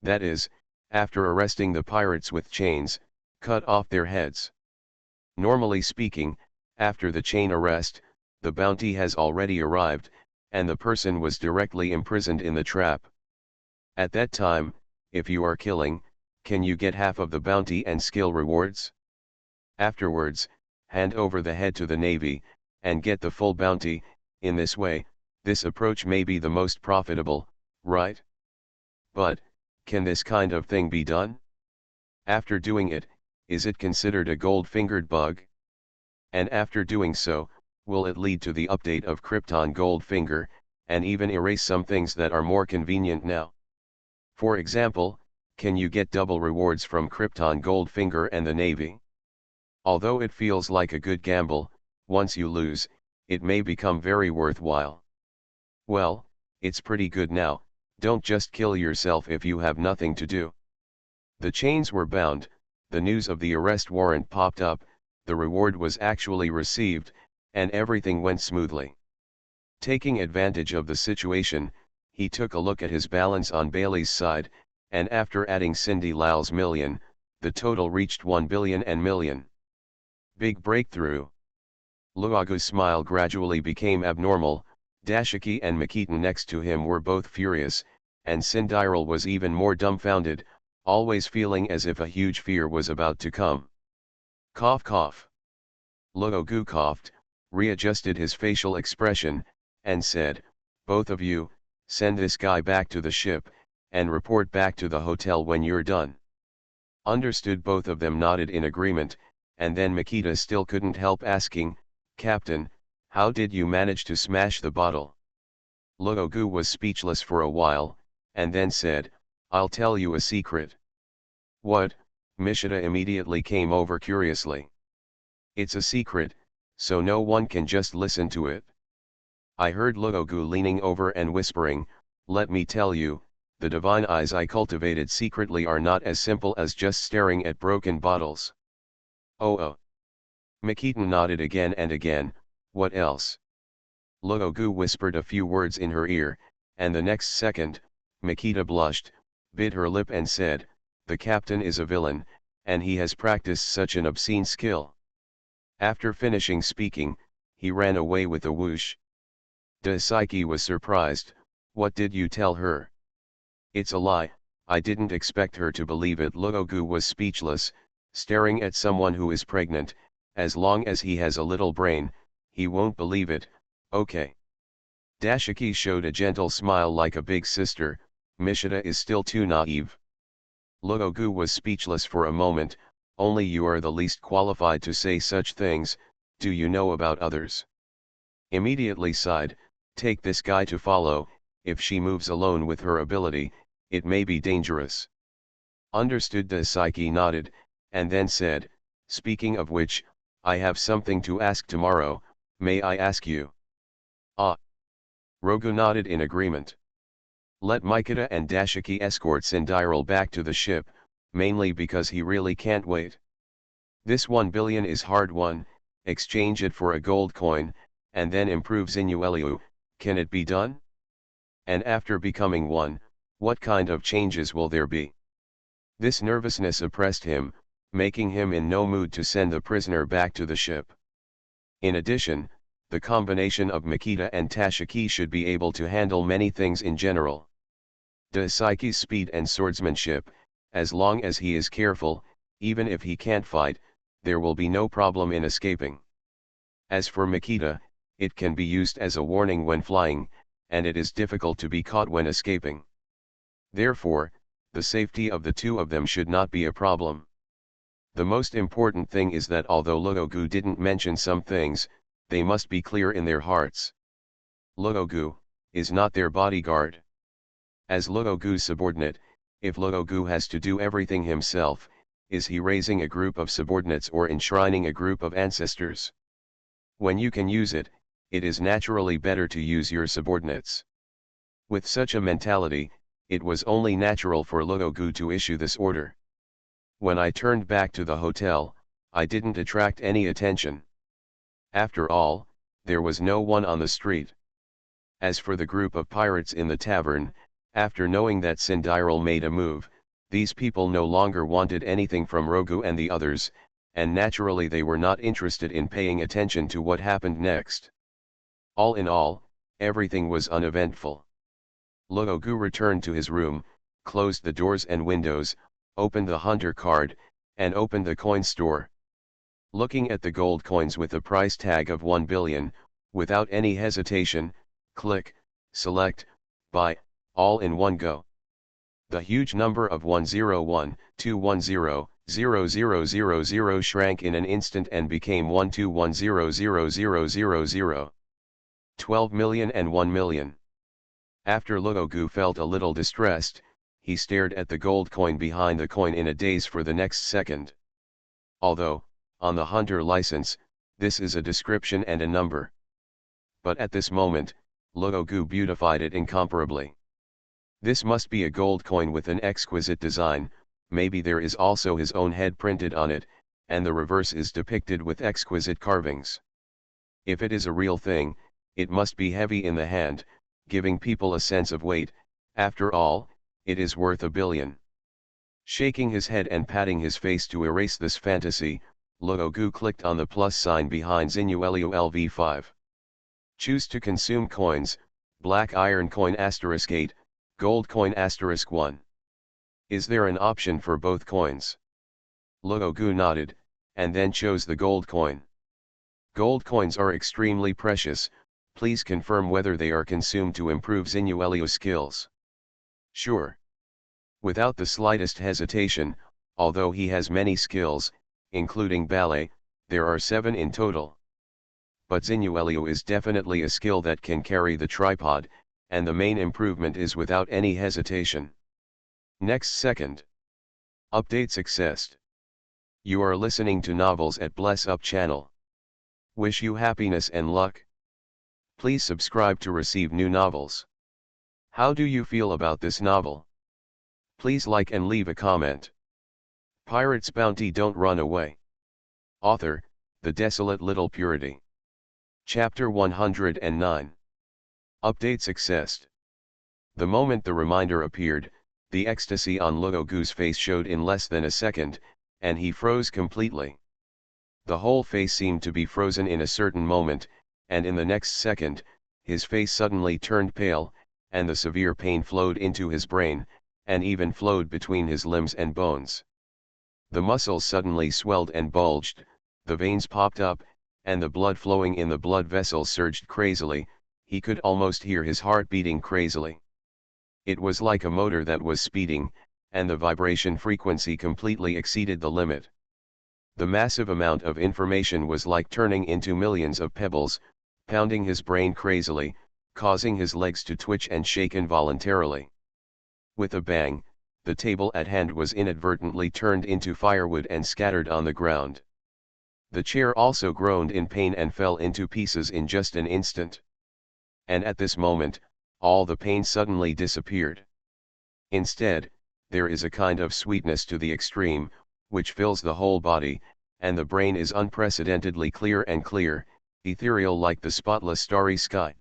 That is, after arresting the pirates with chains, cut off their heads. Normally speaking, after the chain arrest, the bounty has already arrived, and the person was directly imprisoned in the trap. At that time, if you are killing, can you get half of the bounty and skill rewards? Afterwards, hand over the head to the Navy, and get the full bounty. In this way, this approach may be the most profitable, right? But, can this kind of thing be done? After doing it, is it considered a gold-fingered bug? And after doing so, will it lead to the update of Krypton Goldfinger, and even erase some things that are more convenient now? For example, can you get double rewards from Krypton Goldfinger and the Navy? Although it feels like a good gamble, once you lose, it may become very worthwhile. Well, it's pretty good now, don't just kill yourself if you have nothing to do. The chains were bound, the news of the arrest warrant popped up, the reward was actually received, and everything went smoothly. Taking advantage of the situation, he took a look at his balance on Bailey's side, and after adding Cindy Lau's million, the total reached 1 billion and million. Big breakthrough. Luogu's smile gradually became abnormal. Dashiki and Makita next to him were both furious, and Cinderella was even more dumbfounded, always feeling as if a huge fear was about to come. Cough cough. Luogu coughed, readjusted his facial expression, and said, "Both of you, send this guy back to the ship, and report back to the hotel when you're done." Understood. Both of them nodded in agreement, and then Makita still couldn't help asking, "Captain, how did you manage to smash the bottle?" Luogu was speechless for a while, and then said, "I'll tell you a secret." "What?" Mishita immediately came over curiously. "It's a secret, so no one can just listen to it." I heard Luogu leaning over and whispering, "Let me tell you, the divine eyes I cultivated secretly are not as simple as just staring at broken bottles." "Oh. Makita nodded again and again. "What else?" Luogu whispered a few words in her ear, and the next second, Makita blushed, bit her lip and said, "The captain is a villain, and he has practiced such an obscene skill." After finishing speaking, he ran away with a whoosh. Daisuke was surprised. "What did you tell her?" "It's a lie, I didn't expect her to believe it." Luogu was speechless, staring at someone who is pregnant. As long as he has a little brain, he won't believe it. Okay. Dashiki showed a gentle smile like a big sister. Mishita is still too naive. Luogu was speechless for a moment. "Only you are the least qualified to say such things. Do you know about others?" Immediately sighed, "Take this guy to follow. If she moves alone with her ability, it may be dangerous." Understood. Daisuke nodded, and then said, "Speaking of which, I have something to ask tomorrow. May I ask you?" "Ah." Rogu nodded in agreement. "Let Mikita and Dashiki escort Cinderella back to the ship, mainly because he really can't wait. This 1 billion is hard won, exchange it for a gold coin, and then improve Xinueliu. Can it be done? And after becoming one, what kind of changes will there be?" This nervousness oppressed him, making him in no mood to send the prisoner back to the ship. In addition, the combination of Makita and Tashiki should be able to handle many things in general. Daisuke's speed and swordsmanship, as long as he is careful, even if he can't fight, there will be no problem in escaping. As for Makita, it can be used as a warning when flying, and it is difficult to be caught when escaping. Therefore, the safety of the two of them should not be a problem. The most important thing is that although Luogu didn't mention some things, they must be clear in their hearts. Luogu is not their bodyguard. As Luogu's subordinate, if Luogu has to do everything himself, is he raising a group of subordinates or enshrining a group of ancestors? When you can use it, it is naturally better to use your subordinates. With such a mentality, it was only natural for Luogu to issue this order. When I turned back to the hotel, I didn't attract any attention. After all, there was no one on the street. As for the group of pirates in the tavern, after knowing that Cinderella made a move, these people no longer wanted anything from Rogu and the others, and naturally they were not interested in paying attention to what happened next. All in all, everything was uneventful. Rogu returned to his room, closed the doors and windows, opened the hunter card, and opened the coin store. Looking at the gold coins with a price tag of 1 billion, without any hesitation, click, select, buy, all in one go. The huge number of 101,210,0000 shrank in an instant and became 121,000,000. 12 million and 1 million. After Luogu felt a little distressed, he stared at the gold coin behind the coin in a daze for the next second. Although, on the hunter license, this is a description and a number. But at this moment, Luogu beautified it incomparably. This must be a gold coin with an exquisite design, maybe there is also his own head printed on it, and the reverse is depicted with exquisite carvings. If it is a real thing, it must be heavy in the hand, giving people a sense of weight. After all, it is worth 1 billion. Shaking his head and patting his face to erase this fantasy, Luogu clicked on the plus sign behind Zinuelio LV5. Choose to consume coins, black iron coin *8, gold coin *1. Is there an option for both coins? Luogu nodded, and then chose the gold coin. Gold coins are extremely precious, please confirm whether they are consumed to improve Zinuelio's skills. Sure. Without the slightest hesitation, although he has many skills, including ballet, there are 7 in total. But Zinuelio is definitely a skill that can carry the tripod, and the main improvement is without any hesitation. Next second. Update successed. You are listening to Novels at Bless Up channel. Wish you happiness and luck. Please subscribe to receive new novels. How do you feel about this novel? Please like and leave a comment. Pirate's Bounty Don't Run Away. Author, The Desolate Little Purity. Chapter 109. Update successed. The moment the reminder appeared, the ecstasy on Luogu's face showed in less than a second, and he froze completely. The whole face seemed to be frozen in a certain moment, and in the next second, his face suddenly turned pale, and the severe pain flowed into his brain, and even flowed between his limbs and bones. The muscles suddenly swelled and bulged, the veins popped up, and the blood flowing in the blood vessels surged crazily. He could almost hear his heart beating crazily. It was like a motor that was speeding, and the vibration frequency completely exceeded the limit. The massive amount of information was like turning into millions of pebbles, pounding his brain crazily, causing his legs to twitch and shake involuntarily. With a bang, the table at hand was inadvertently turned into firewood and scattered on the ground. The chair also groaned in pain and fell into pieces in just an instant. And at this moment, all the pain suddenly disappeared. Instead, there is a kind of sweetness to the extreme, which fills the whole body, and the brain is unprecedentedly clear and clear, ethereal like the spotless starry sky.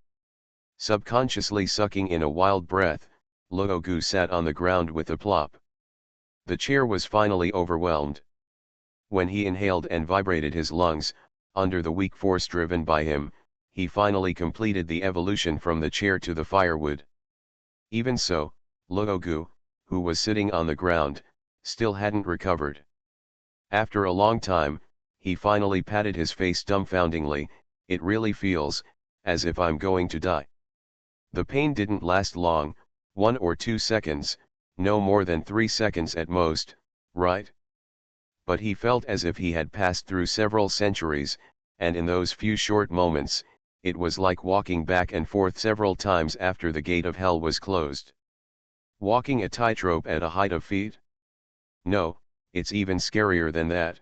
Subconsciously sucking in a wild breath, Luogu sat on the ground with a plop. The chair was finally overwhelmed. When he inhaled and vibrated his lungs, under the weak force driven by him, he finally completed the evolution from the chair to the firewood. Even so, Luogu, who was sitting on the ground, still hadn't recovered. After a long time, he finally patted his face dumbfoundingly. It really feels as if I'm going to die. The pain didn't last long, 1 or 2 seconds, no more than 3 seconds at most, right? But he felt as if he had passed through several centuries, and in those few short moments, it was like walking back and forth several times after the gate of hell was closed. Walking a tightrope at a height of feet? No, it's even scarier than that.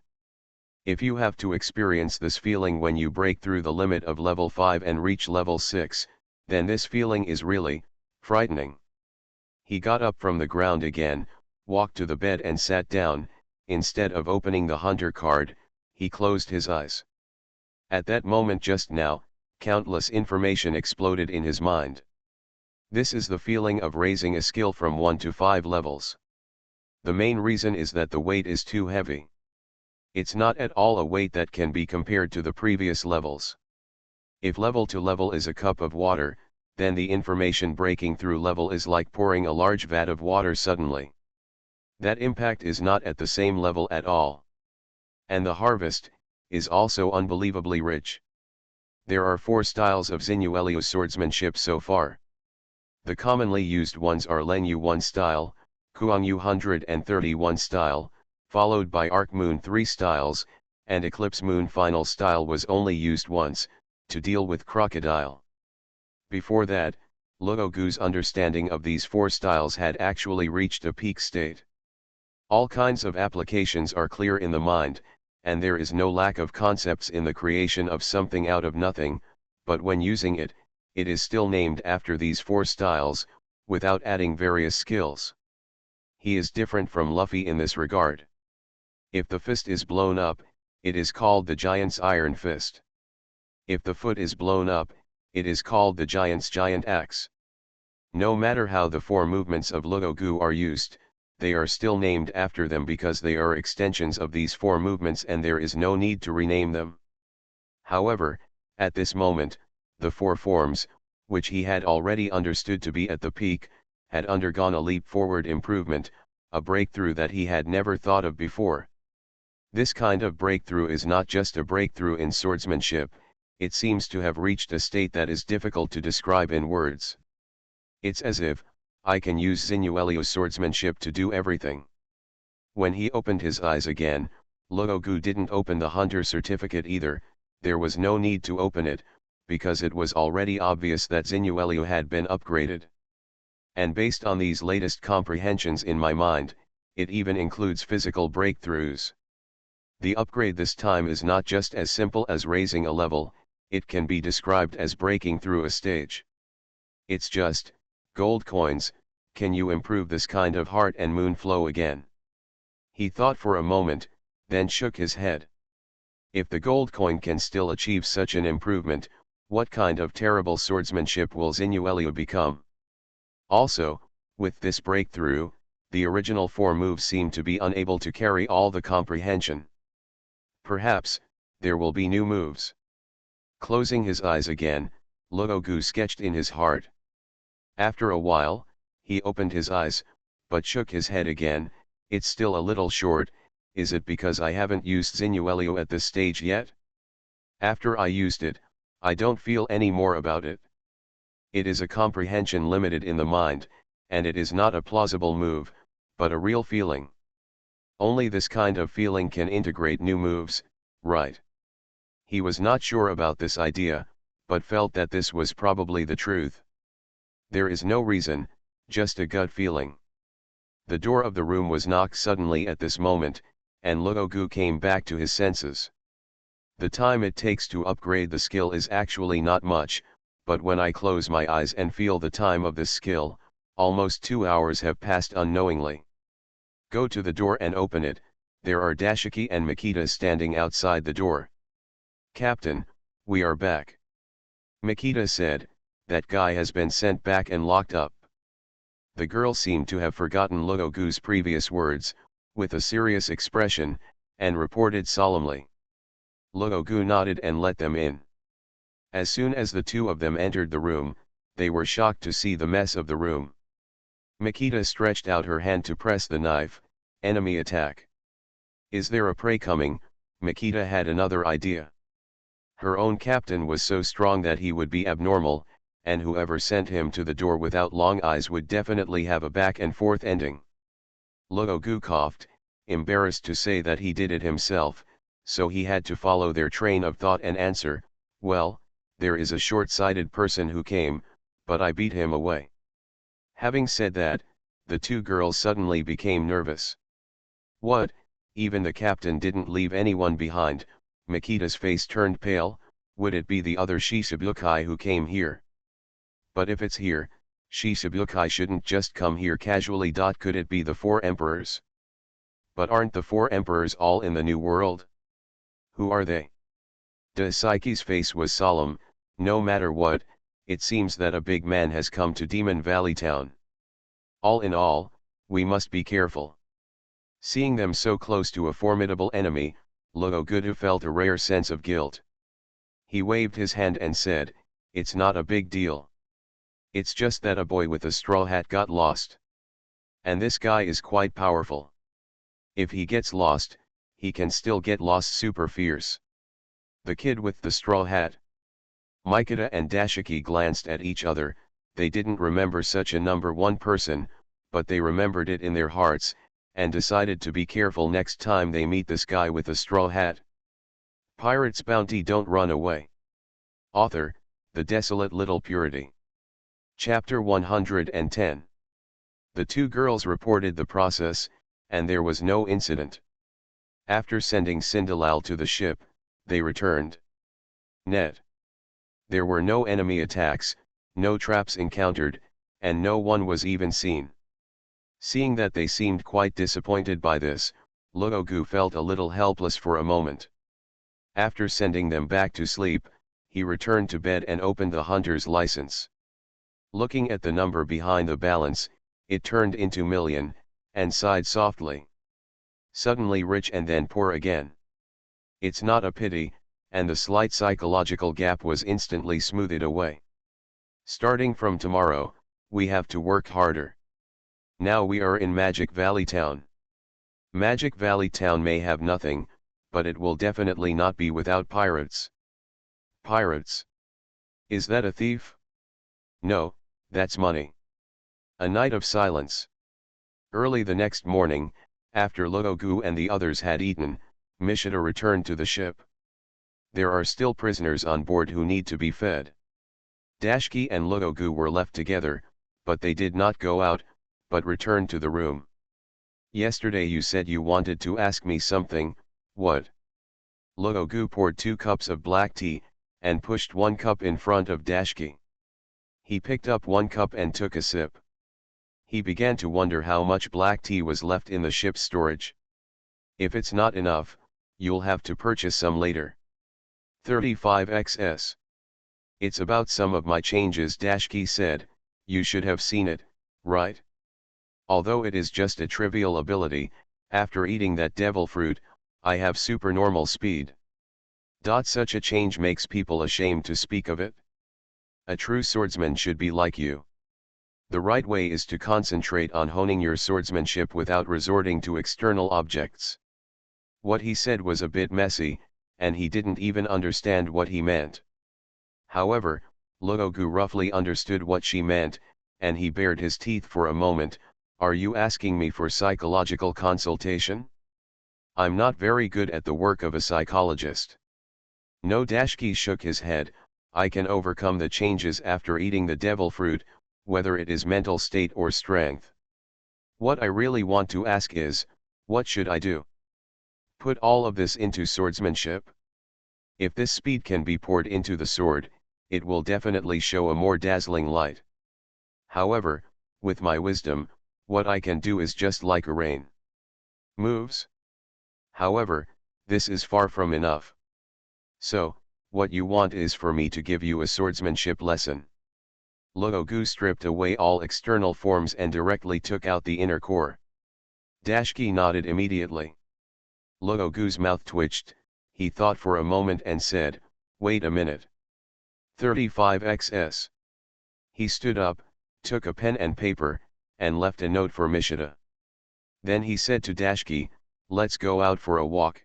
If you have to experience this feeling when you break through the limit of level 5 and reach level 6, then this feeling is really frightening. He got up from the ground again, walked to the bed and sat down, instead of opening the hunter card, he closed his eyes. At that moment just now, countless information exploded in his mind. This is the feeling of raising a skill from 1 to 5 levels. The main reason is that the weight is too heavy. It's not at all a weight that can be compared to the previous levels. If level to level is a cup of water, then the information breaking through level is like pouring a large vat of water suddenly. That impact is not at the same level at all. And the harvest is also unbelievably rich. There are 4 styles of Xinuelio swordsmanship so far. The commonly used ones are Lenyu 1 style, Kuangyu 131 style, followed by Arc Moon 3 styles, and Eclipse Moon final style was only used once, to deal with Crocodile. Before that, Luogu's understanding of these 4 styles had actually reached a peak state. All kinds of applications are clear in the mind, and there is no lack of concepts in the creation of something out of nothing, but when using it, it is still named after these 4 styles, without adding various skills. He is different from Luffy in this regard. If the fist is blown up, it is called the giant's iron fist. If the foot is blown up, it is called the giant's giant axe. No matter how the 4 movements of Luogu are used, they are still named after them because they are extensions of these 4 movements and there is no need to rename them. However, at this moment, the 4 forms, which he had already understood to be at the peak, had undergone a leap forward improvement, a breakthrough that he had never thought of before. This kind of breakthrough is not just a breakthrough in swordsmanship, it seems to have reached a state that is difficult to describe in words. It's as if, I can use Xinuelio's swordsmanship to do everything. When he opened his eyes again, Luogu didn't open the hunter certificate either, there was no need to open it, because it was already obvious that Xinuelio had been upgraded. And based on these latest comprehensions in my mind, it even includes physical breakthroughs. The upgrade this time is not just as simple as raising a level, it can be described as breaking through a stage. It's just, gold coins, can you improve this kind of heart and moon flow again? He thought for a moment, then shook his head. If the gold coin can still achieve such an improvement, what kind of terrible swordsmanship will Xinuelio become? Also, with this breakthrough, the original 4 moves seem to be unable to carry all the comprehension. Perhaps, there will be new moves. Closing his eyes again, Luogu sketched in his heart. After a while, he opened his eyes, but shook his head again. It's still a little short, is it because I haven't used Xinuelio at this stage yet? After I used it, I don't feel any more about it. It is a comprehension limited in the mind, and it is not a plausible move, but a real feeling. Only this kind of feeling can integrate new moves, right? He was not sure about this idea, but felt that this was probably the truth. There is no reason, just a gut feeling. The door of the room was knocked suddenly at this moment, and Luogu came back to his senses. The time it takes to upgrade the skill is actually not much, but when I close my eyes and feel the time of this skill, almost 2 hours have passed unknowingly. Go to the door and open it, there are Dashiki and Makita standing outside the door. Captain, we are back. Makita said, that guy has been sent back and locked up. The girl seemed to have forgotten Luogu's previous words, with a serious expression, and reported solemnly. Luogu nodded and let them in. As soon as the 2 of them entered the room, they were shocked to see the mess of the room. Makita stretched out her hand to press the knife. Enemy attack. Is there a prey coming? Makita had another idea. Her own captain was so strong that he would be abnormal, and whoever sent him to the door without long eyes would definitely have a back and forth ending. Luogu coughed, embarrassed to say that he did it himself, so he had to follow their train of thought and answer, well, there is a short-sighted person who came, but I beat him away. Having said that, the 2 girls suddenly became nervous. What, even the captain didn't leave anyone behind? Makita's face turned pale. Would it be the other Shishibukai who came here? But if it's here, Shishibukai shouldn't just come here casually. Could it be the 4 emperors? But aren't the four emperors all in the New World? Who are they? Psyche's face was solemn. No matter what, it seems that a big man has come to Demon Valley Town. All in all, we must be careful. Seeing them so close to a formidable enemy, Logogu felt a rare sense of guilt. He waved his hand and said, "It's not a big deal. It's just that a boy with a straw hat got lost. And this guy is quite powerful. If he gets lost, he can still get lost super fierce." The kid with the straw hat. Mikita and Dashiki glanced at each other. They didn't remember such a number one person, but they remembered it in their hearts, and decided to be careful next time they meet this guy with a straw hat. Pirate's Bounty, Don't Run Away. Author, The Desolate Little Purity. Chapter 110. The two girls reported the process, and there was no incident. After sending Sindalal to the ship, they returned. Net. There were no enemy attacks, no traps encountered, and no one was even seen. Seeing that they seemed quite disappointed by this, Logogu felt a little helpless for a moment. After sending them back to sleep, he returned to bed and opened the hunter's license. Looking at the number behind the balance, it turned into million, and sighed softly. Suddenly rich and then poor again. It's not a pity, and the slight psychological gap was instantly smoothed away. Starting from tomorrow, we have to work harder. Now we are in Magic Valley Town. Magic Valley Town may have nothing, but it will definitely not be without pirates. Pirates? Is that a thief? No, that's money. A night of silence. Early the next morning, after Logogu and the others had eaten, Mishita returned to the ship. There are still prisoners on board who need to be fed. Dashki and Logogu were left together, but they did not go out, but returned to the room. Yesterday you said you wanted to ask me something. What? Logogu poured 2 cups of black tea, and pushed 1 cup in front of Dashki. He picked up 1 cup and took a sip. He began to wonder how much black tea was left in the ship's storage. If it's not enough, you'll have to purchase some later. 35xs. It's about some of my changes, Dashki said. You should have seen it, right? Although it is just a trivial ability, after eating that devil fruit, I have supernormal speed. Such a change makes people ashamed to speak of it. A true swordsman should be like you. The right way is to concentrate on honing your swordsmanship without resorting to external objects. What he said was a bit messy, and he didn't even understand what he meant. However, Logogu roughly understood what she meant, and he bared his teeth for a moment. Are you asking me for psychological consultation? I'm not very good at the work of a psychologist. No, Dashki shook his head. I can overcome the changes after eating the devil fruit, whether it is mental state or strength. What I really want to ask is, what should I do? Put all of this into swordsmanship? If this speed can be poured into the sword, it will definitely show a more dazzling light. However, with my wisdom, what I can do is just like a rain. Moves? However, this is far from enough. So, what you want is for me to give you a swordsmanship lesson. Logogu stripped away all external forms and directly took out the inner core. Dashki nodded immediately. Logogu's mouth twitched. He thought for a moment and said, wait a minute. 35xs. He stood up, took a pen and paper, and left a note for Mishita. Then he said to Dashki, let's go out for a walk.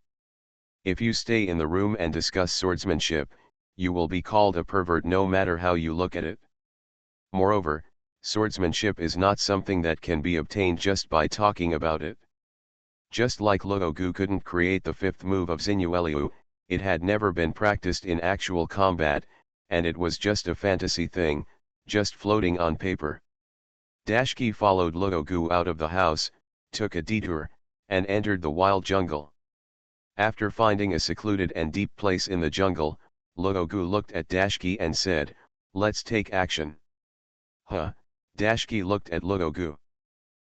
If you stay in the room and discuss swordsmanship, you will be called a pervert no matter how you look at it. Moreover, swordsmanship is not something that can be obtained just by talking about it. Just like Logogu couldn't create the 5th move of Zinueliu, it had never been practiced in actual combat, and it was just a fantasy thing, just floating on paper. Dashki followed Logogu out of the house, took a detour, and entered the wild jungle. After finding a secluded and deep place in the jungle, Logogu looked at Dashki and said, let's take action. Huh? Dashki looked at Logogu.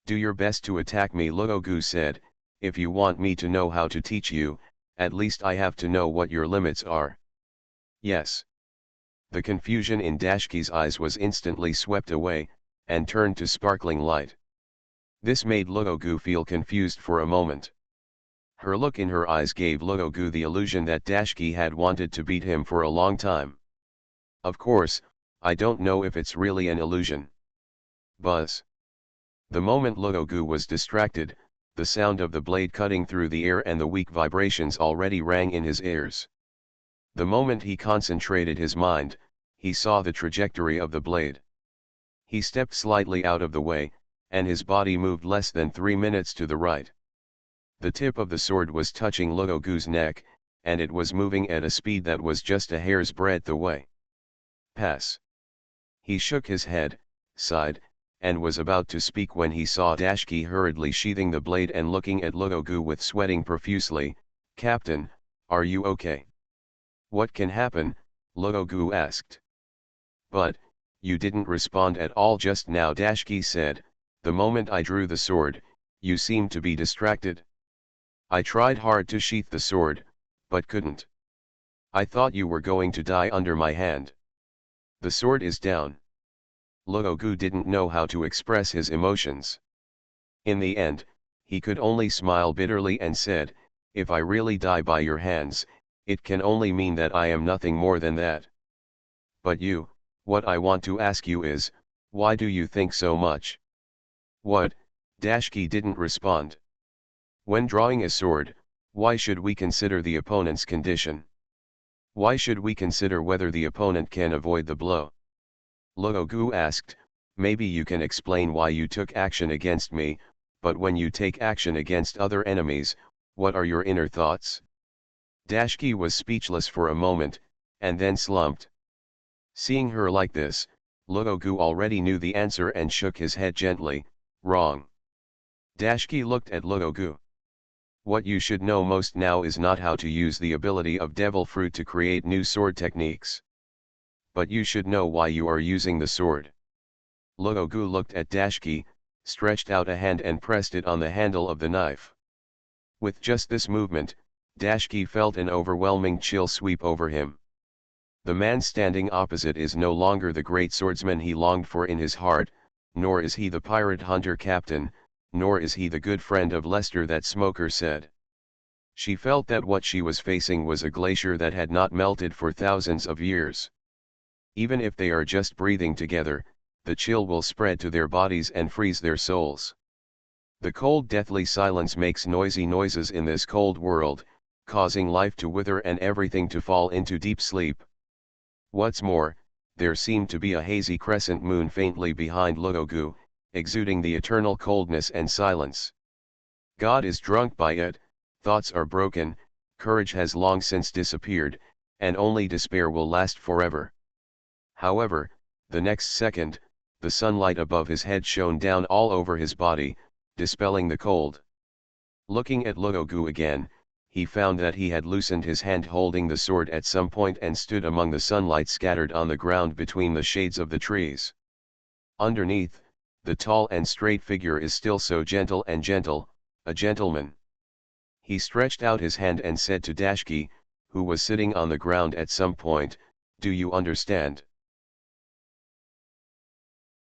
Do your best to attack me, Logogu said. if you want me to know how to teach you, at least I have to know what your limits are. Yes. The confusion in Dashki's eyes was instantly swept away, and turned to sparkling light. This made Luogu feel confused for a moment. Her look in her eyes gave Luogu the illusion that Dashki had wanted to beat him for a long time. Of course, I don't know if it's really an illusion. Buzz. The moment Luogu was distracted, the sound of the blade cutting through the air and the weak vibrations already rang in his ears. The moment he concentrated his mind, he saw the trajectory of the blade. He stepped slightly out of the way, and his body moved less than 3 minutes to the right. The tip of the sword was touching Luogu's neck, and it was moving at a speed that was just a hair's breadth away. Pass. He shook his head, sighed, and was about to speak when he saw Dashki hurriedly sheathing the blade and looking at Luogu with sweating profusely. "Captain, are you okay?" "What can happen?" Luogu asked. "But, you didn't respond at all just now," Dashki said. "The moment I drew the sword, you seemed to be distracted." "I tried hard to sheath the sword, but couldn't. I thought you were going to die under my hand." "The sword is down." Luogu didn't know how to express his emotions. In the end, he could only smile bitterly and said, "If I really die by your hands, it can only mean that I am nothing more than that. But you, what I want to ask you is, why do you think so much?" "What?" Dashki didn't respond. "When drawing a sword, why should we consider the opponent's condition? Why should we consider whether the opponent can avoid the blow?" Luogu asked, "Maybe you can explain why you took action against me, but when you take action against other enemies, what are your inner thoughts?" Dashki was speechless for a moment, and then slumped. Seeing her like this, Luogu already knew the answer and shook his head gently. "Wrong." Dashki looked at Luogu. "What you should know most now is not how to use the ability of devil fruit to create new sword techniques. But you should know why you are using the sword." Luogu looked at Dashki, stretched out a hand and pressed it on the handle of the knife. With just this movement, Dashki felt an overwhelming chill sweep over him. The man standing opposite is no longer the great swordsman he longed for in his heart, nor is he the pirate hunter captain, nor is he the good friend of Lester that Smoker said. She felt that what she was facing was a glacier that had not melted for thousands of years. Even if they are just breathing together, the chill will spread to their bodies and freeze their souls. The cold deathly silence makes noisy noises in this cold world, causing life to wither and everything to fall into deep sleep. What's more, there seemed to be a hazy crescent moon faintly behind Luogu, exuding the eternal coldness and silence. God is drunk by it, thoughts are broken, courage has long since disappeared, and only despair will last forever. However, the next second, the sunlight above his head shone down all over his body, dispelling the cold. Looking at Luogu again, he found that he had loosened his hand holding the sword at some point and stood among the sunlight scattered on the ground between the shades of the trees. Underneath, the tall and straight figure is still so gentle and gentle, a gentleman. He stretched out his hand and said to Dashki, who was sitting on the ground at some point, "Do you understand?"